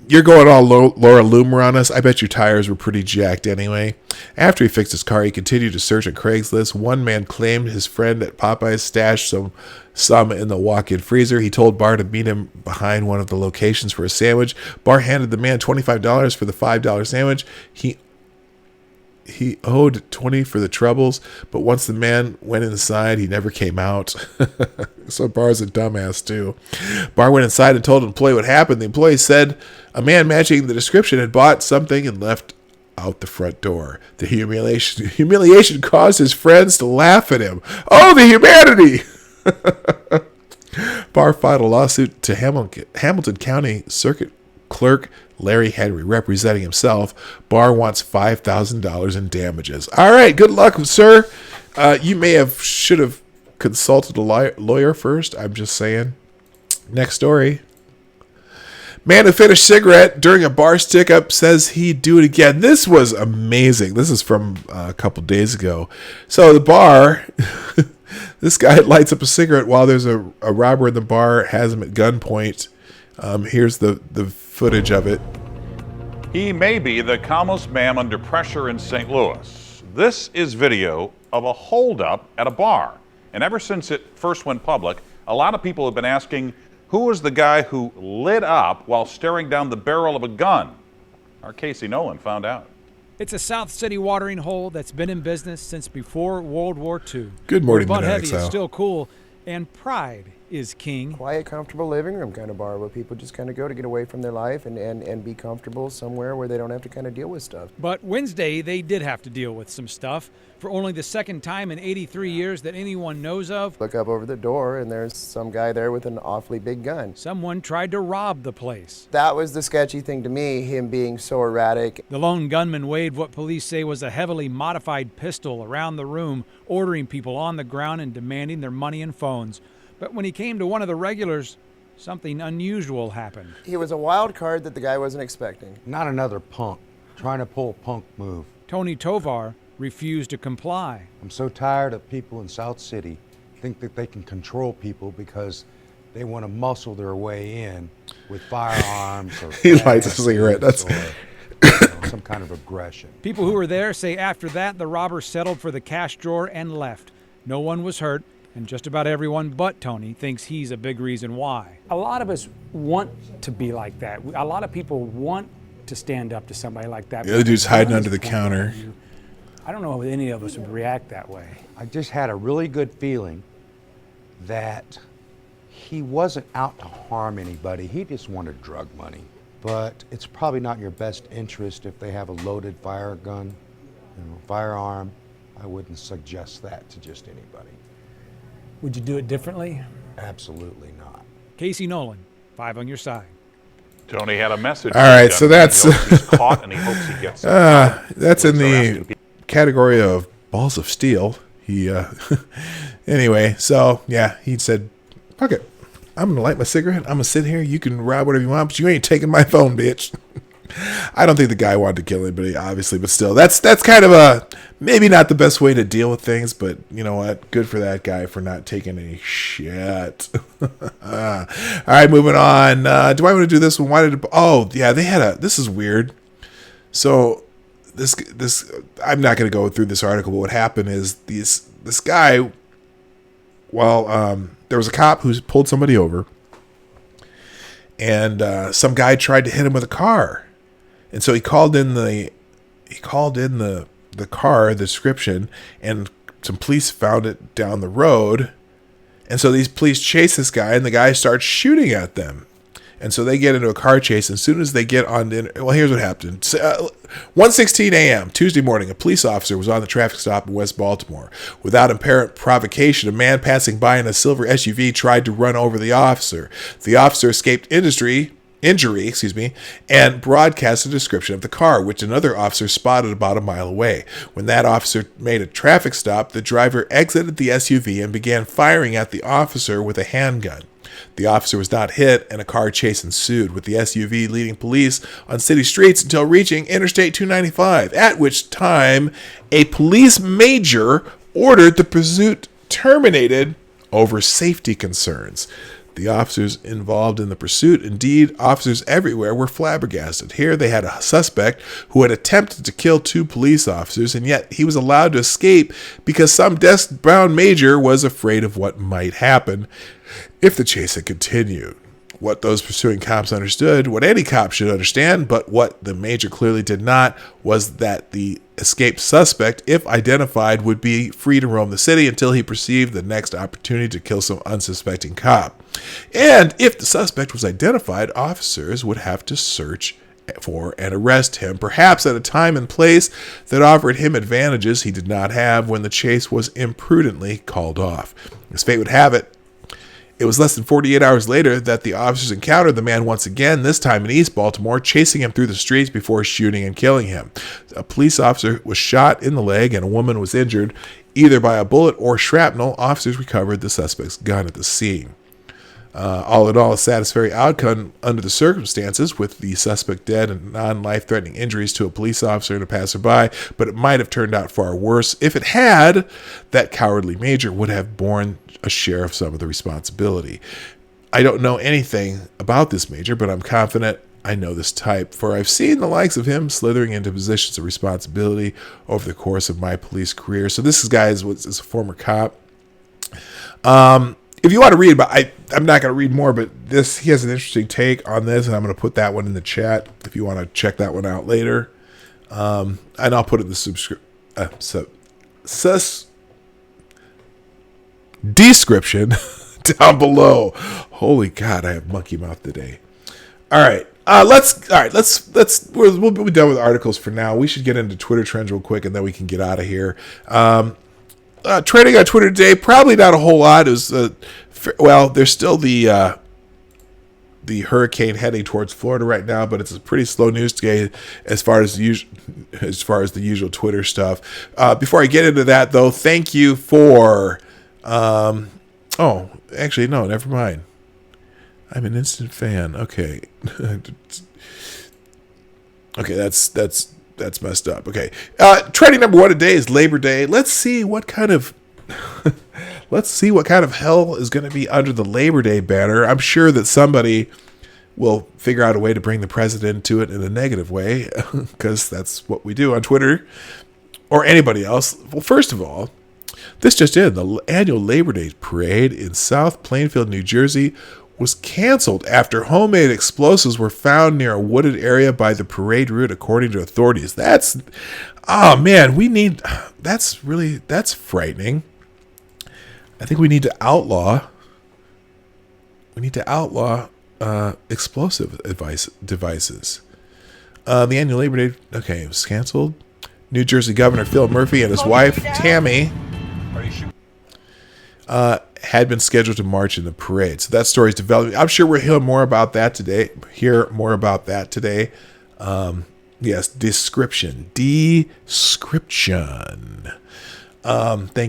You're going all Laura Loomer on us. I bet your tires were pretty jacked anyway. After he fixed his car, he continued to search on Craigslist. One man claimed his friend at Popeyes stashed some in the walk-in freezer. He told Barr to meet him behind one of the locations for a sandwich. Barr handed the man $25 for the $5 sandwich. He owed $20 for the troubles, but once the man went inside, he never came out. So Barr's a dumbass too. Barr went inside and told an employee what happened. The employee said a man matching the description had bought something and left out the front door. The humiliation caused his friends to laugh at him. Oh, the humanity! Barr filed a lawsuit to Hamilton County Circuit Clerk Larry Henry, representing himself. Barr wants $5,000 in damages. All right, good luck, sir. You should have consulted a lawyer first. I'm just saying. Next story. Man who finished cigarette during a bar stick-up says he'd do it again. This was amazing. This is from a couple days ago. So the bar, this guy lights up a cigarette while there's a robber in the bar, has him at gunpoint. Here's the footage of it. He may be the calmest man under pressure in St. Louis. This is video of a holdup at a bar. And ever since it first went public, a lot of people have been asking, who was the guy who lit up while staring down the barrel of a gun? Our Casey Nolan found out. It's a South City watering hole that's been in business since before World War II. Good morning, Bud Midnight Heavy Exile. is still cool. And pride is king. Quiet, comfortable living room kind of bar where people just kind of go to get away from their life and be comfortable somewhere where they don't have to kind of deal with stuff. But Wednesday, they did have to deal with some stuff for only the second time in 83 years that anyone knows of. Look up over the door and there's some guy there with an awfully big gun. Someone tried to rob the place. That was the sketchy thing to me, him being so erratic. The lone gunman waved what police say was a heavily modified pistol around the room, ordering people on the ground and demanding their money and phones. But when he came to one of the regulars, something unusual happened. He was a wild card that the guy wasn't expecting. Not another punk trying to pull a punk move. Tony Tovar refused to comply. I'm so tired of people in South City think that they can control people because they want to muscle their way in with firearms or He lights a cigarette. That's some kind of aggression. People who were there say after that, the robber settled for the cash drawer and left. No one was hurt, and just about everyone but Tony thinks he's a big reason why. A lot of us want to be like that. A lot of people want to stand up to somebody like that. The other dude's hiding under the counter. I don't know if any of us would react that way. I just had a really good feeling that he wasn't out to harm anybody. He just wanted drug money. But it's probably not in your best interest if they have a loaded firearm. I wouldn't suggest that to just anybody. Would you do it differently? Absolutely not. Casey Nolan, 5 on your side. Tony had a message. All right, so that's he's caught and he hopes he gets that's in Police the category of balls of steel. He anyway, so yeah, he said, "Fuck it, I'm gonna light my cigarette. I'm gonna sit here. You can rob whatever you want, but you ain't taking my phone, bitch." I don't think the guy wanted to kill anybody, obviously, but still, that's kind of a maybe not the best way to deal with things. But you know what? Good for that guy for not taking any shit. All right, moving on. Do I want to do this one? Why did? Oh, yeah, they had a. This is weird. So this I'm not going to go through this article, but what happened is this guy. Well, there was a cop who pulled somebody over, and some guy tried to hit him with a car. And so he called in the car description, and some police found it down the road. And so these police chase this guy, and the guy starts shooting at them. And so they get into a car chase. And as soon as they get on, well, here's what happened. 1:16 a.m. Tuesday morning, a police officer was on the traffic stop in West Baltimore. Without apparent provocation, a man passing by in a silver SUV tried to run over the officer. The officer escaped injury, and broadcast a description of the car, which another officer spotted about a mile away. When that officer made a traffic stop, the driver exited the SUV and began firing at the officer with a handgun. The officer was not hit, and a car chase ensued, with the SUV leading police on city streets until reaching Interstate 295, at which time a police major ordered the pursuit terminated over safety concerns. The officers involved in the pursuit, indeed, officers everywhere, were flabbergasted. Here they had a suspect who had attempted to kill 2 police officers, and yet he was allowed to escape because some desk-bound major was afraid of what might happen if the chase had continued. What those pursuing cops understood, what any cop should understand, but what the major clearly did not, was that the escaped suspect, if identified, would be free to roam the city until he perceived the next opportunity to kill some unsuspecting cop. And if the suspect was identified, officers would have to search for and arrest him, perhaps at a time and place that offered him advantages he did not have when the chase was imprudently called off. As fate would have it, it was less than 48 hours later that the officers encountered the man once again, this time in East Baltimore, chasing him through the streets before shooting and killing him. A police officer was shot in the leg and a woman was injured, either by a bullet or shrapnel. Officers recovered the suspect's gun at the scene. All in all, a satisfactory outcome under the circumstances, with the suspect dead and non-life-threatening injuries to a police officer and a passerby, but it might have turned out far worse. If it had, that cowardly major would have borne a share of some of the responsibility. I don't know anything about this major, but I'm confident I know this type, for I've seen the likes of him slithering into positions of responsibility over the course of my police career. So this guy is a former cop. If you want to read about, I'm not going to read more, but he has an interesting take on this, and I'm going to put that one in the chat if you want to check that one out later. And I'll put it in the description down below. Holy God, I have monkey mouth today. All right. We'll be done with articles for now. We should get into Twitter trends real quick, and then we can get out of here. Trading on Twitter today, probably not a whole lot. It was, there's still the hurricane heading towards Florida right now, but it's a pretty slow news day as far as the usual Twitter stuff. Before I get into that, though, thank you for. Actually, no, never mind. I'm an instant fan. Okay. Okay, that's messed up. Okay. Trending number 1 today is Labor Day. Let's see what kind of hell is going to be under the Labor Day banner. I'm sure that somebody will figure out a way to bring the president into it in a negative way, because that's what we do on Twitter or anybody else. Well, first of all, this just in. The annual Labor Day parade in South Plainfield, New Jersey was canceled after homemade explosives were found near a wooded area by the parade route, according to authorities. That's frightening. I think we need to outlaw explosive devices. The annual Labor Day, it was canceled. New Jersey Governor Phil Murphy and his wife, Tammy, had been scheduled to march in the parade. So that story's developing. I'm sure we'll hear more about that today. Yes, description. Thank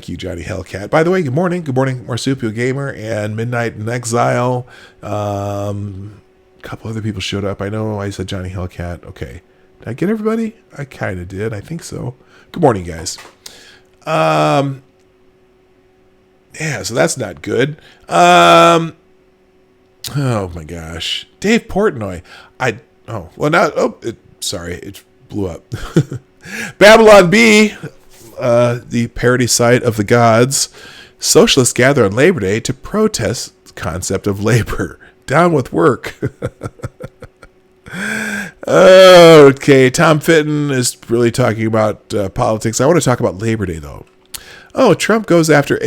you, Johnny Hellcat. By the way, good morning. Good morning, Marsupial Gamer and Midnight in Exile. A couple other people showed up. I know I said Johnny Hellcat. Okay. Did I get everybody? I kind of did. I think so. Good morning, guys. Yeah, so that's not good. Oh my gosh. Dave Portnoy. It blew up. Babylon B, the parody site of the gods. Socialists gather on Labor Day to protest the concept of labor. Down with work. Okay, Tom Fitton is really talking about politics. I want to talk about Labor Day, though. Oh, Trump goes after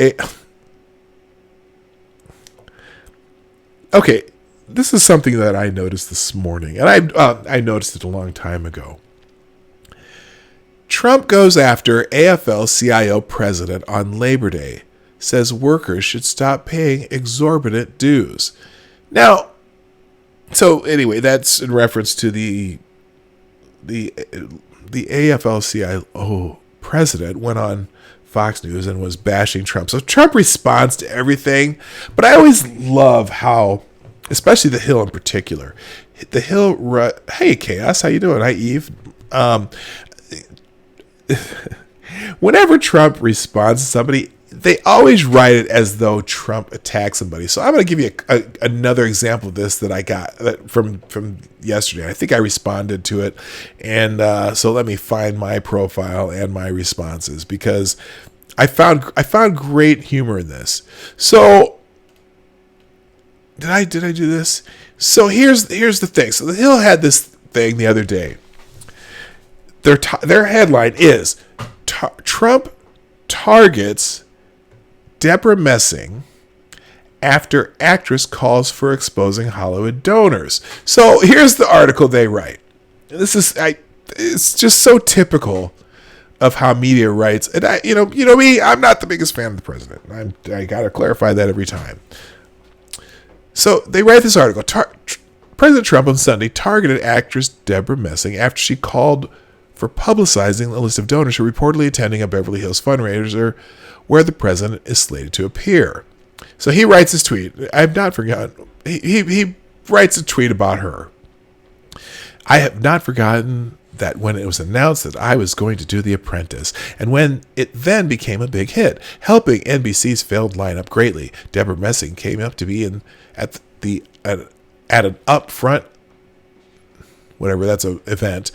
Okay, this is something that I noticed this morning, and I noticed it a long time ago. Trump goes after AFL-CIO president on Labor Day, says workers should stop paying exorbitant dues. Now, so anyway, that's in reference to the AFL-CIO president went on Fox News and was bashing Trump. So Trump responds to everything, but I always love how, especially the Hill in particular, the Hill. Hey, Chaos, how you doing? Hi, Eve. Whenever Trump responds to somebody, they always write it as though Trump attacked somebody. So I'm going to give you another example of this that I got from yesterday. I think I responded to it. And so let me find my profile and my responses, because I found great humor in this. So did I do this? So here's the thing. So the Hill had this thing the other day. Their headline is Trump targets Deborah Messing after actress calls for exposing Hollywood donors. So here's the article they write. It's just so typical of how media writes. And you know me, I'm not the biggest fan of the president. I gotta clarify that every time. So they write this article. President Trump on Sunday targeted actress Deborah Messing after she called for publicizing the list of donors who are reportedly attending a Beverly Hills fundraiser where the president is slated to appear. So he writes this tweet. I've not forgotten. He writes a tweet about her. I have not forgotten that when it was announced that I was going to do The Apprentice, and when it then became a big hit, helping NBC's failed lineup greatly. Deborah Messing came up to be at an upfront, whatever that's an event,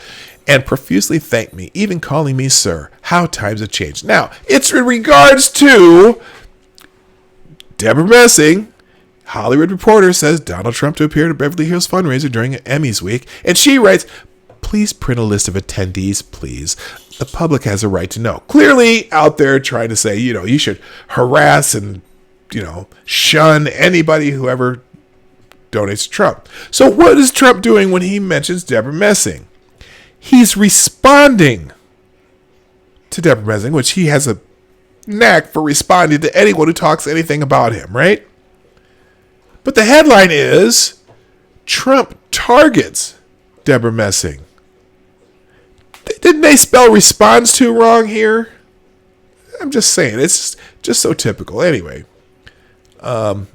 and profusely thanked me, even calling me sir. How times have changed. Now, it's in regards to Deborah Messing. Hollywood Reporter says Donald Trump to appear at a Beverly Hills fundraiser during Emmys week. And she writes, please print a list of attendees, please. The public has a right to know. Clearly out there trying to say, you should harass and shun anybody who ever donates to Trump. So what is Trump doing when he mentions Deborah Messing? He's responding to Deborah Messing, which he has a knack for responding to anyone who talks anything about him, right? But the headline is, Trump targets Deborah Messing. Didn't they spell responds to wrong here? I'm just saying, it's just so typical. Anyway, like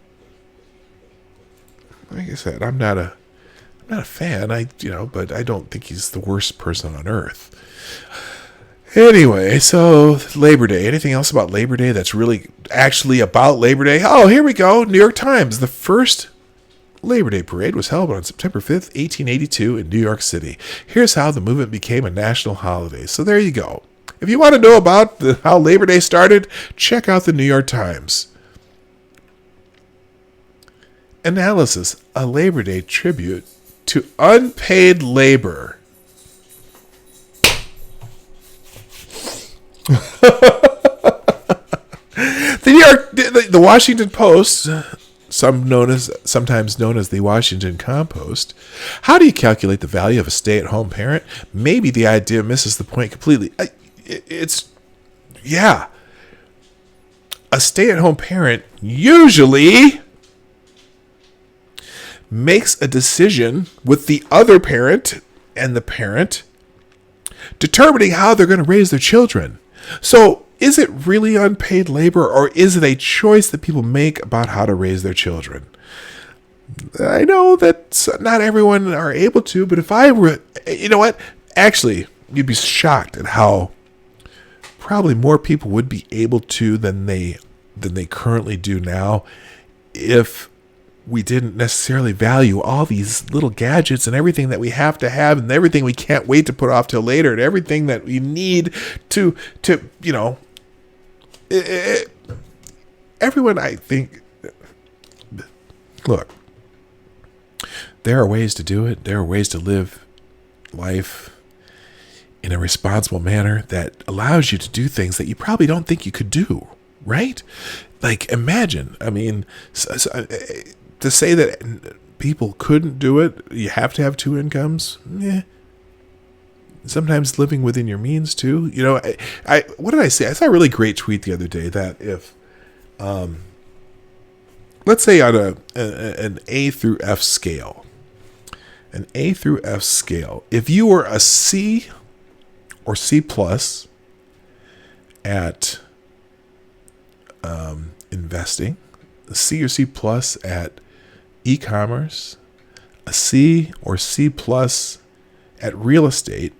I said, I'm not a fan. But I don't think he's the worst person on earth. Anyway, so Labor Day. Anything else about Labor Day that's really actually about Labor Day? Oh, here we go. New York Times. The first Labor Day parade was held on September 5th, 1882 in New York City. Here's how the movement became a national holiday. So there you go. If you want to know about how Labor Day started, check out the New York Times. Analysis, a Labor Day tribute to unpaid labor. The Washington Post, sometimes known as the Washington Compost. How do you calculate the value of a stay-at-home parent? Maybe the idea misses the point completely. A stay-at-home parent usually makes a decision with the other parent and the parent determining how they're going to raise their children. So is it really unpaid labor, or is it a choice that people make about how to raise their children? I know that not everyone are able to, but if I were, you know what? Actually, you'd be shocked at how probably more people would be able to than they currently do now if we didn't necessarily value all these little gadgets and everything that we have to have and everything we can't wait to put off till later and everything that we need to everyone, I think, look, there are ways to do it. There are ways to live life in a responsible manner that allows you to do things that you probably don't think you could do, right? Like, imagine, to say that people couldn't do it, you have to have two incomes. Sometimes living within your means too. What did I say? I saw a really great tweet the other day that if, let's say on an A through F scale, if you were a C or C plus at investing, a C or C plus at e-commerce, a C or C plus at real estate,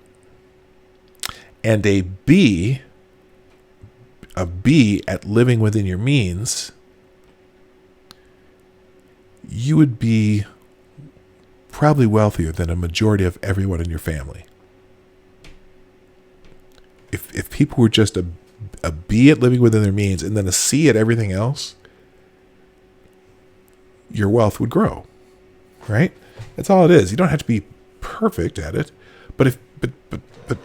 and a B at living within your means, you would be probably wealthier than a majority of everyone in your family. If people were just a B at living within their means and then a C at everything else, your wealth would grow, right? That's all it is. You don't have to be perfect at it, but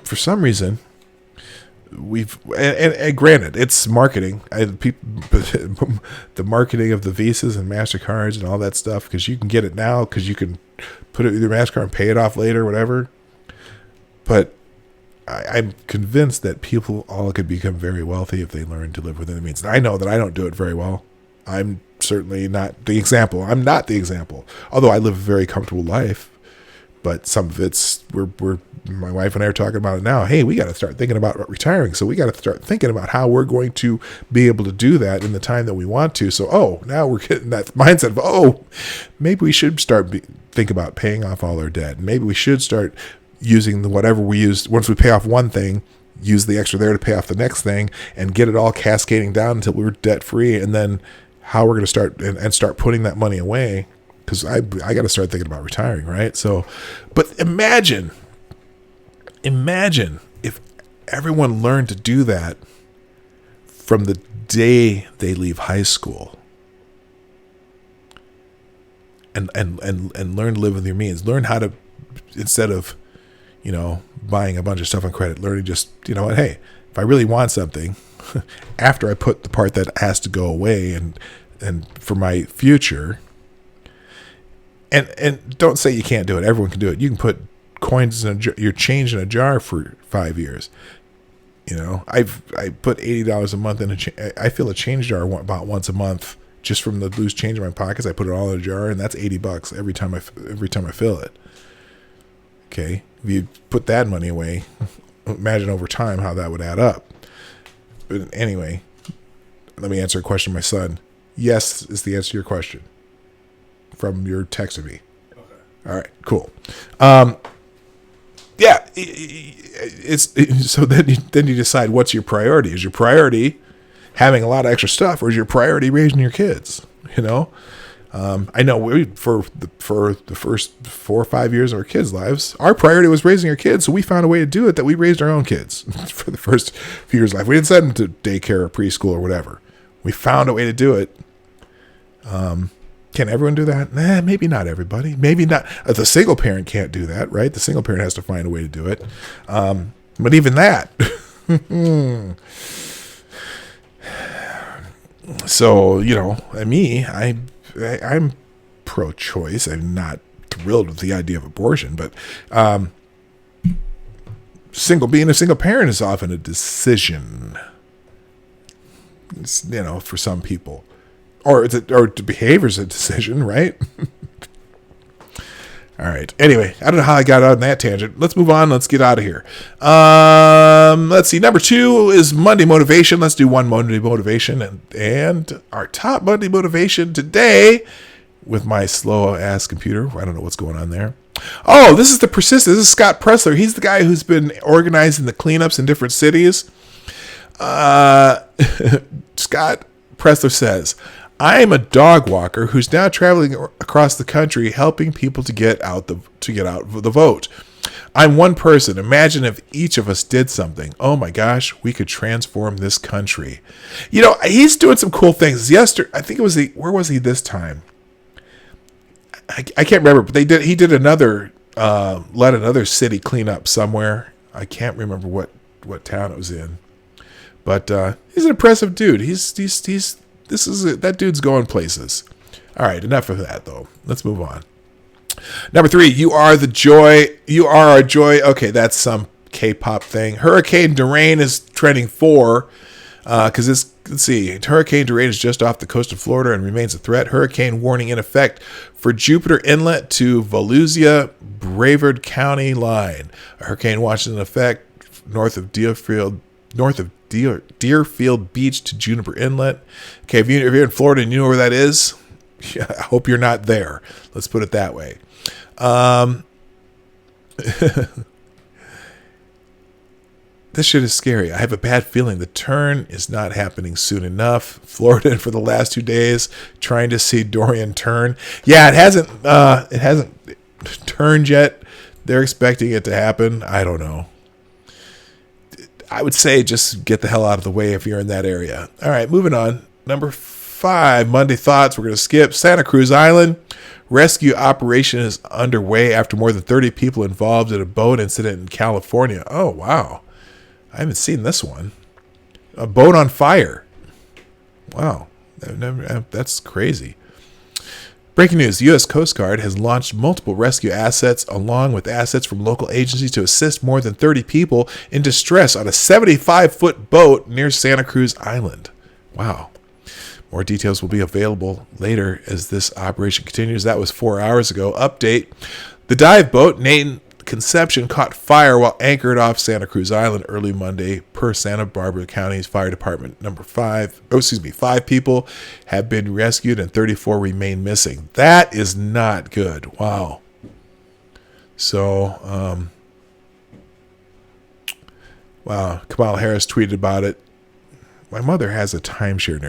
for some reason, and granted, it's marketing. The marketing of the Visas and MasterCards and all that stuff, because you can get it now because you can put it with your MasterCard and pay it off later, whatever. But I'm convinced that people all could become very wealthy if they learn to live within their means. And I know that I don't do it very well. I'm certainly not the example. I'm not the example, although I live a very comfortable life. But some of it's, my wife and I are talking about it now. Hey, we got to start thinking about retiring. So we got to start thinking about how we're going to be able to do that in the time that we want to. So, now we're getting that mindset of, maybe we should think about paying off all our debt. Maybe we should start using whatever we used. Once we pay off one thing, use the extra there to pay off the next thing and get it all cascading down until we're debt free. And then how we're going to start and start putting that money away. Because I got to start thinking about retiring, right? So, but imagine if everyone learned to do that from the day they leave high school, and learn to live with your means. Learn how to, instead of, buying a bunch of stuff on credit, learning just, hey, if I really want something, after I put the part that has to go away and and for my future. And don't say you can't do it. Everyone can do it. You can put coins in your change in a jar for 5 years. You know, I put $80 a month in I fill a change jar about once a month just from the loose change in my pockets. I put it all in a jar, and that's $80 every time I fill it. Okay, if you put that money away, imagine over time how that would add up. But anyway, let me answer a question, my son. Yes is the answer to your question from your text to me. Okay. All right, cool. Yeah, so then you decide what's your priority. Is your priority having a lot of extra stuff, or is your priority raising your kids? You know, I know for the first 4 or 5 years of our kids' lives, our priority was raising our kids, so we found a way to do it that we raised our own kids for the first few years of life. We didn't send them to daycare or preschool or whatever. We found a way to do it. Can everyone do that? Nah, maybe not everybody. Maybe not. The single parent can't do that, right? The single parent has to find a way to do it. But even that. So, you know, I'm pro-choice. I'm not thrilled with the idea of abortion, but being a single parent is often a decision. It's, you know, for some people. Or to behave is a decision, right? All right. Anyway, I don't know how I got on that tangent. Let's move on. Let's get out of here. Let's see. Number 2 is Monday motivation. Let's do one Monday motivation. And our top Monday motivation today, with my slow-ass computer. I don't know what's going on there. Oh, this is the persistence. This is Scott Pressler. He's the guy who's been organizing the cleanups in different cities. Scott Pressler says, I am a dog walker who's now traveling across the country helping people to get out the vote. I'm one person. Imagine if each of us did something. Oh my gosh, we could transform this country. You know, he's doing some cool things. Yesterday, I think it was where was he this time? I can't remember, but he did another let another city clean up somewhere. I can't remember what town it was in. But he's an impressive dude. That dude's going places. All right, enough of that though. Let's move on. Number 3, you are the joy. You are our joy. Okay, that's some K-pop thing. Hurricane Dorian is trending 4 because let's see. Hurricane Dorian is just off the coast of Florida and remains a threat. Hurricane warning in effect for Jupiter Inlet to Volusia, Brevard County line. A hurricane watch in effect north of Deerfield Beach to Juniper Inlet. Okay, if you're in Florida and you know where that is, yeah, I hope you're not there. Let's put it that way. This shit is scary. I have a bad feeling the turn is not happening soon enough. Florida for the last 2 days trying to see Dorian turn. Yeah, it hasn't turned yet. They're expecting it to happen. I don't know. I would say just get the hell out of the way if you're in that area. All right, moving on. Number 5, Monday Thoughts. We're going to skip. Santa Cruz Island. Rescue operation is underway after more than 30 people involved in a boat incident in California. Oh, wow. I haven't seen this one. A boat on fire. Wow. That's crazy. Breaking news, the U.S. Coast Guard has launched multiple rescue assets along with assets from local agencies to assist more than 30 people in distress on a 75-foot boat near Santa Cruz Island. Wow. More details will be available later as this operation continues. That was 4 hours ago. Update. The dive boat, named Conception, caught fire while anchored off Santa Cruz Island early Monday per Santa Barbara County's Fire Department. 5 people have been rescued and 34 remain missing. That is not good. Wow. So, wow. Kamala Harris tweeted about it. My mother has a timeshare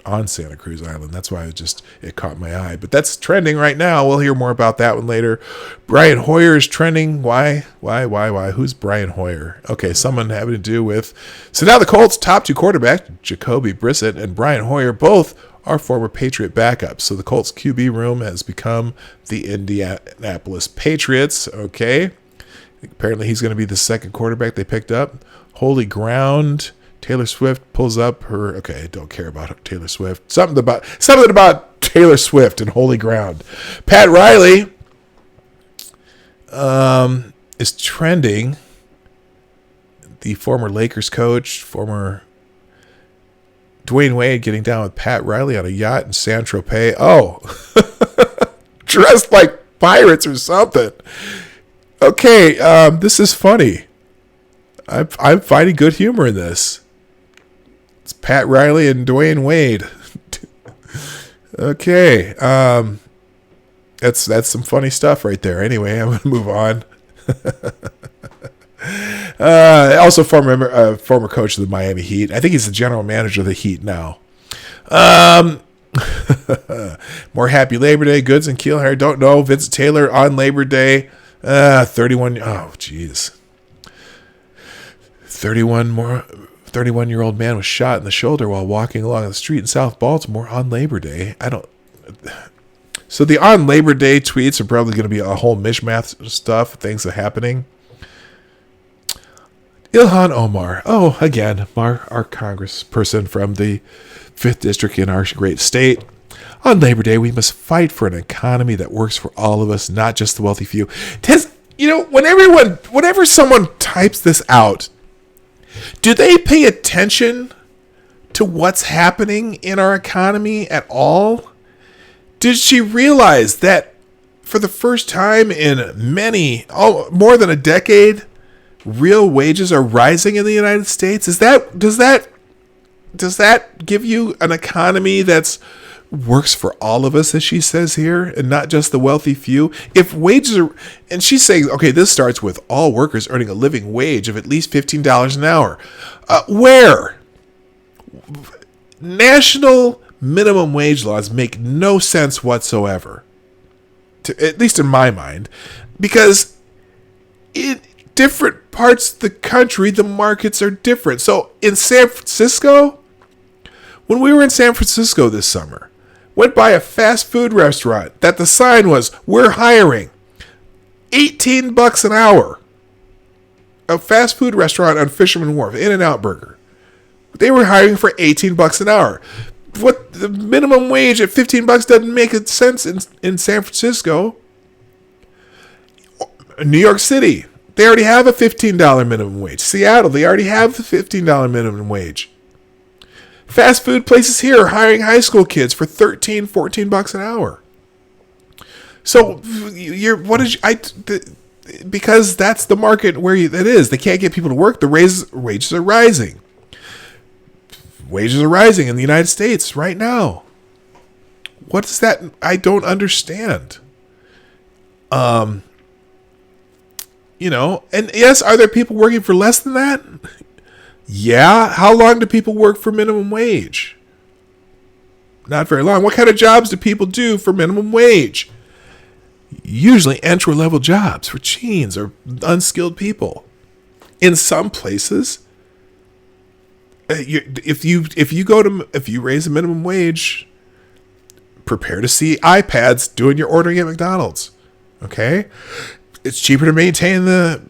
on Santa Cruz Island. That's why it caught my eye. But that's trending right now. We'll hear more about that one later. Brian Hoyer is trending. Why? Who's Brian Hoyer? Okay, someone having to do with... So now the Colts' top 2 quarterbacks, Jacoby Brissett and Brian Hoyer, both are former Patriot backups. So the Colts' QB room has become the Indianapolis Patriots. Okay. Apparently he's going to be the second quarterback they picked up. Holy ground Taylor Swift pulls up her. Okay, I don't care about Taylor Swift. Something about Taylor Swift and Holy Ground. Pat Riley is trending. The former Lakers coach, former Dwayne Wade, getting down with Pat Riley on a yacht in San Tropez. Oh, dressed like pirates or something. Okay, this is funny. I'm finding good humor in this. It's Pat Riley and Dwayne Wade. Okay, that's some funny stuff right there. Anyway, I'm gonna move on. Also, former coach of the Miami Heat. I think he's the general manager of the Heat now. More happy Labor Day. Goods and Keel hair. Don't know. Vincent Taylor on Labor Day. 31. Oh, jeez. 31-year-old man was shot in the shoulder while walking along the street in South Baltimore on Labor Day. So the on Labor Day tweets are probably going to be a whole mishmash of stuff, things that are happening. Ilhan Omar. Oh, again, our congressperson from the 5th District in our great state. On Labor Day, we must fight for an economy that works for all of us, not just the wealthy few. Whenever someone types this out, do they pay attention to what's happening in our economy at all? Did she realize that for the first time in more than a decade, real wages are rising in the United States? Does that give you an economy that's works for all of us, as she says here, and not just the wealthy few? If wages are, and she's saying, okay, this starts with all workers earning a living wage of at least $15 an hour. Where? National minimum wage laws make no sense whatsoever, at least in my mind, because in different parts of the country, the markets are different. So in San Francisco, when we were in San Francisco this summer, went by a fast food restaurant that the sign was, "We're hiring." $18 an hour. A fast food restaurant on Fisherman Wharf, In-N-Out Burger. They were hiring for $18 an hour. What, the minimum wage at $15 doesn't make sense in San Francisco. New York City, they already have a $15 minimum wage. Seattle, they already have the $15 minimum wage. Fast food places here are hiring high school kids for $13, $14 an hour. So because that's the market where it is. They can't get people to work. The wages are rising. Wages are rising in the United States right now. What is that? I don't understand. And yes, are there people working for less than that? Yeah. How long do people work for minimum wage? Not very long. What kind of jobs do people do for minimum wage? Usually entry-level jobs for teens or unskilled people. In some places, if you raise the minimum wage, prepare to see iPads doing your ordering at McDonald's. Okay? It's cheaper to maintain the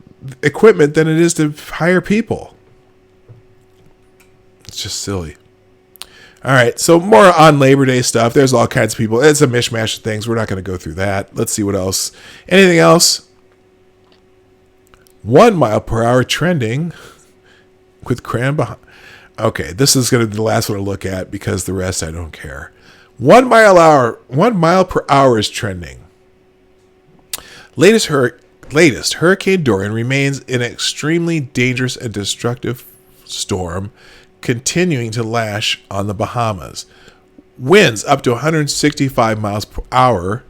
equipment than it is to hire people. It's just silly. All right, so more on Labor Day stuff. There's all kinds of people. It's a mishmash of things. We're not going to go through that. Let's see what else. Anything else? 1 mile per hour trending with cram behind. Okay, this is going to be the last one to look at because the rest I don't care. 1 mile per hour is trending. Latest Hurricane Dorian remains an extremely dangerous and destructive storm, continuing to lash on the Bahamas. Winds up to 165 miles per hour,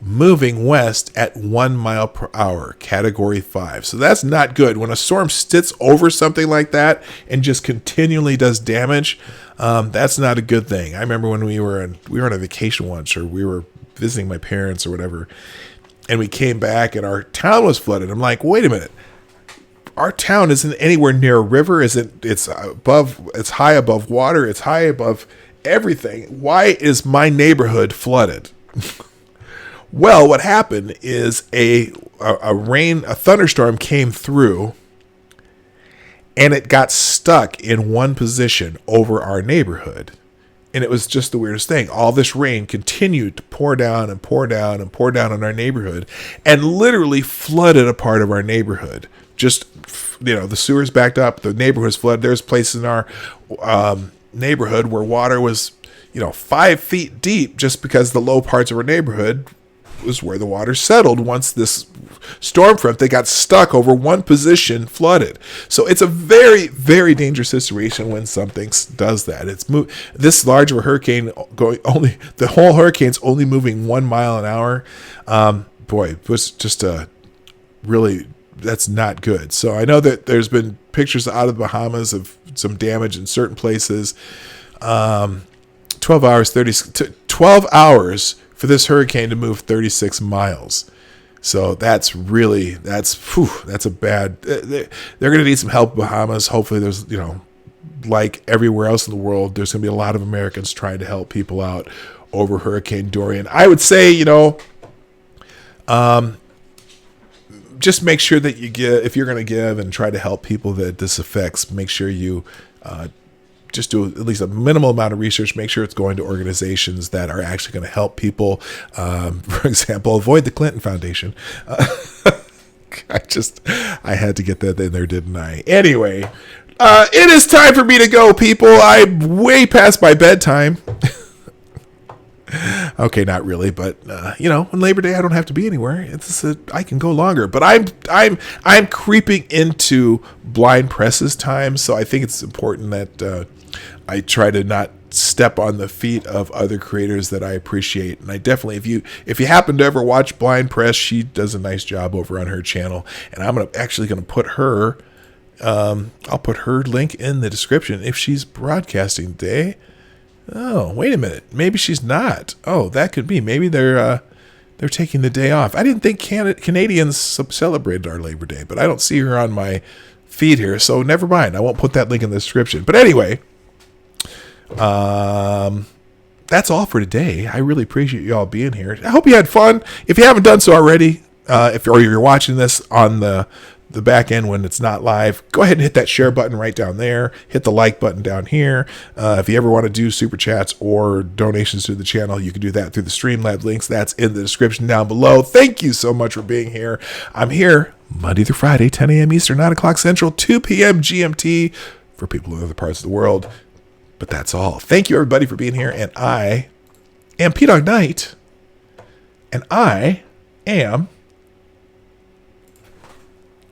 moving west at 1 mile per hour, Category 5. So that's not good. When a storm sits over something like that and just continually does damage, that's not a good thing. I remember when we were on a vacation once, or we were visiting my parents or whatever, and we came back and our town was flooded. I'm like, wait a minute. Our town isn't anywhere near a river. It's high above water. It's high above everything. Why is my neighborhood flooded? Well, what happened is a thunderstorm came through, and it got stuck in one position over our neighborhood. And it was just the weirdest thing. All this rain continued to pour down and pour down and pour down on our neighborhood and literally flooded a part of our neighborhood. Just, the sewers backed up, the neighborhood's flooded. There's places in our neighborhood where water was, 5 feet deep just because the low parts of our neighborhood was where the water settled once this storm front that got stuck over one position flooded. So it's a very, very dangerous situation when something does that. It's this large of a hurricane the whole hurricane's only moving 1 mile an hour. It was just that's not good. So I know that there's been pictures out of the Bahamas of some damage in certain places. 12 hours for this hurricane to move 36 miles. So that's a bad, they're going to need some help in Bahamas. Hopefully there's, like everywhere else in the world, there's going to be a lot of Americans trying to help people out over Hurricane Dorian. I would say, just make sure that you give, if you're going to give and try to help people that this affects, make sure you, just do at least a minimal amount of research. Make sure it's going to organizations that are actually going to help people. For example, avoid the Clinton Foundation. I had to get that in there, didn't I? Anyway, it is time for me to go, people. I'm way past my bedtime. Okay, not really, but on Labor Day I don't have to be anywhere. I can go longer, but I'm creeping into blind presses time, so I think it's important that I try to not step on the feet of other creators that I appreciate. And I definitely, if you happen to ever watch Blind Press, she does a nice job over on her channel, and I'm actually going to put her. I'll put her link in the description if she's broadcasting today. Oh, wait a minute. Maybe she's not. Oh, that could be. Maybe they're taking the day off. I didn't think Canadians celebrated our Labor Day, but I don't see her on my feed here, so never mind. I won't put that link in the description. But anyway, that's all for today. I really appreciate you all being here. I hope you had fun. If you haven't done so already, or you're watching this on the back end when it's not live, go ahead and hit that share button right down there. Hit the like button down here. If you ever want to do super chats or donations to the channel, you can do that through the Streamlabs links. That's in the description down below. Thank you so much for being here. I'm here Monday through Friday, 10 a.m. Eastern, 9 o'clock Central, 2 p.m. GMT for people in other parts of the world. But that's all. Thank you, everybody, for being here. And I am Dawg Knight. And I am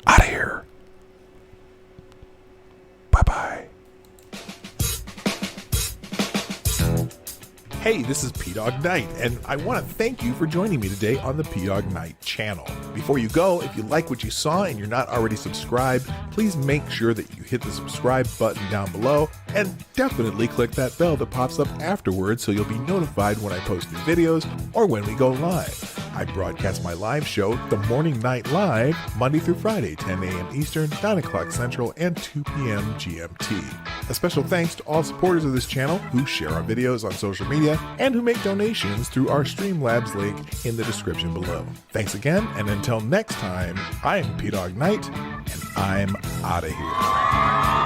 out of here. Bye-bye. Hey, this is Dawg Knight, and I want to thank you for joining me today on the Dawg Knight channel. Before you go, if you like what you saw and you're not already subscribed, please make sure that you hit the subscribe button down below, and definitely click that bell that pops up afterwards so you'll be notified when I post new videos or when we go live. I broadcast my live show, The Morning Night Live, Monday through Friday, 10 a.m. Eastern, 9 o'clock Central, and 2 p.m. GMT. A special thanks to all supporters of this channel who share our videos on social media and who make donations through our Streamlabs link in the description below. Thanks again, and until next time, I am Dawg Knight, and I'm out of here.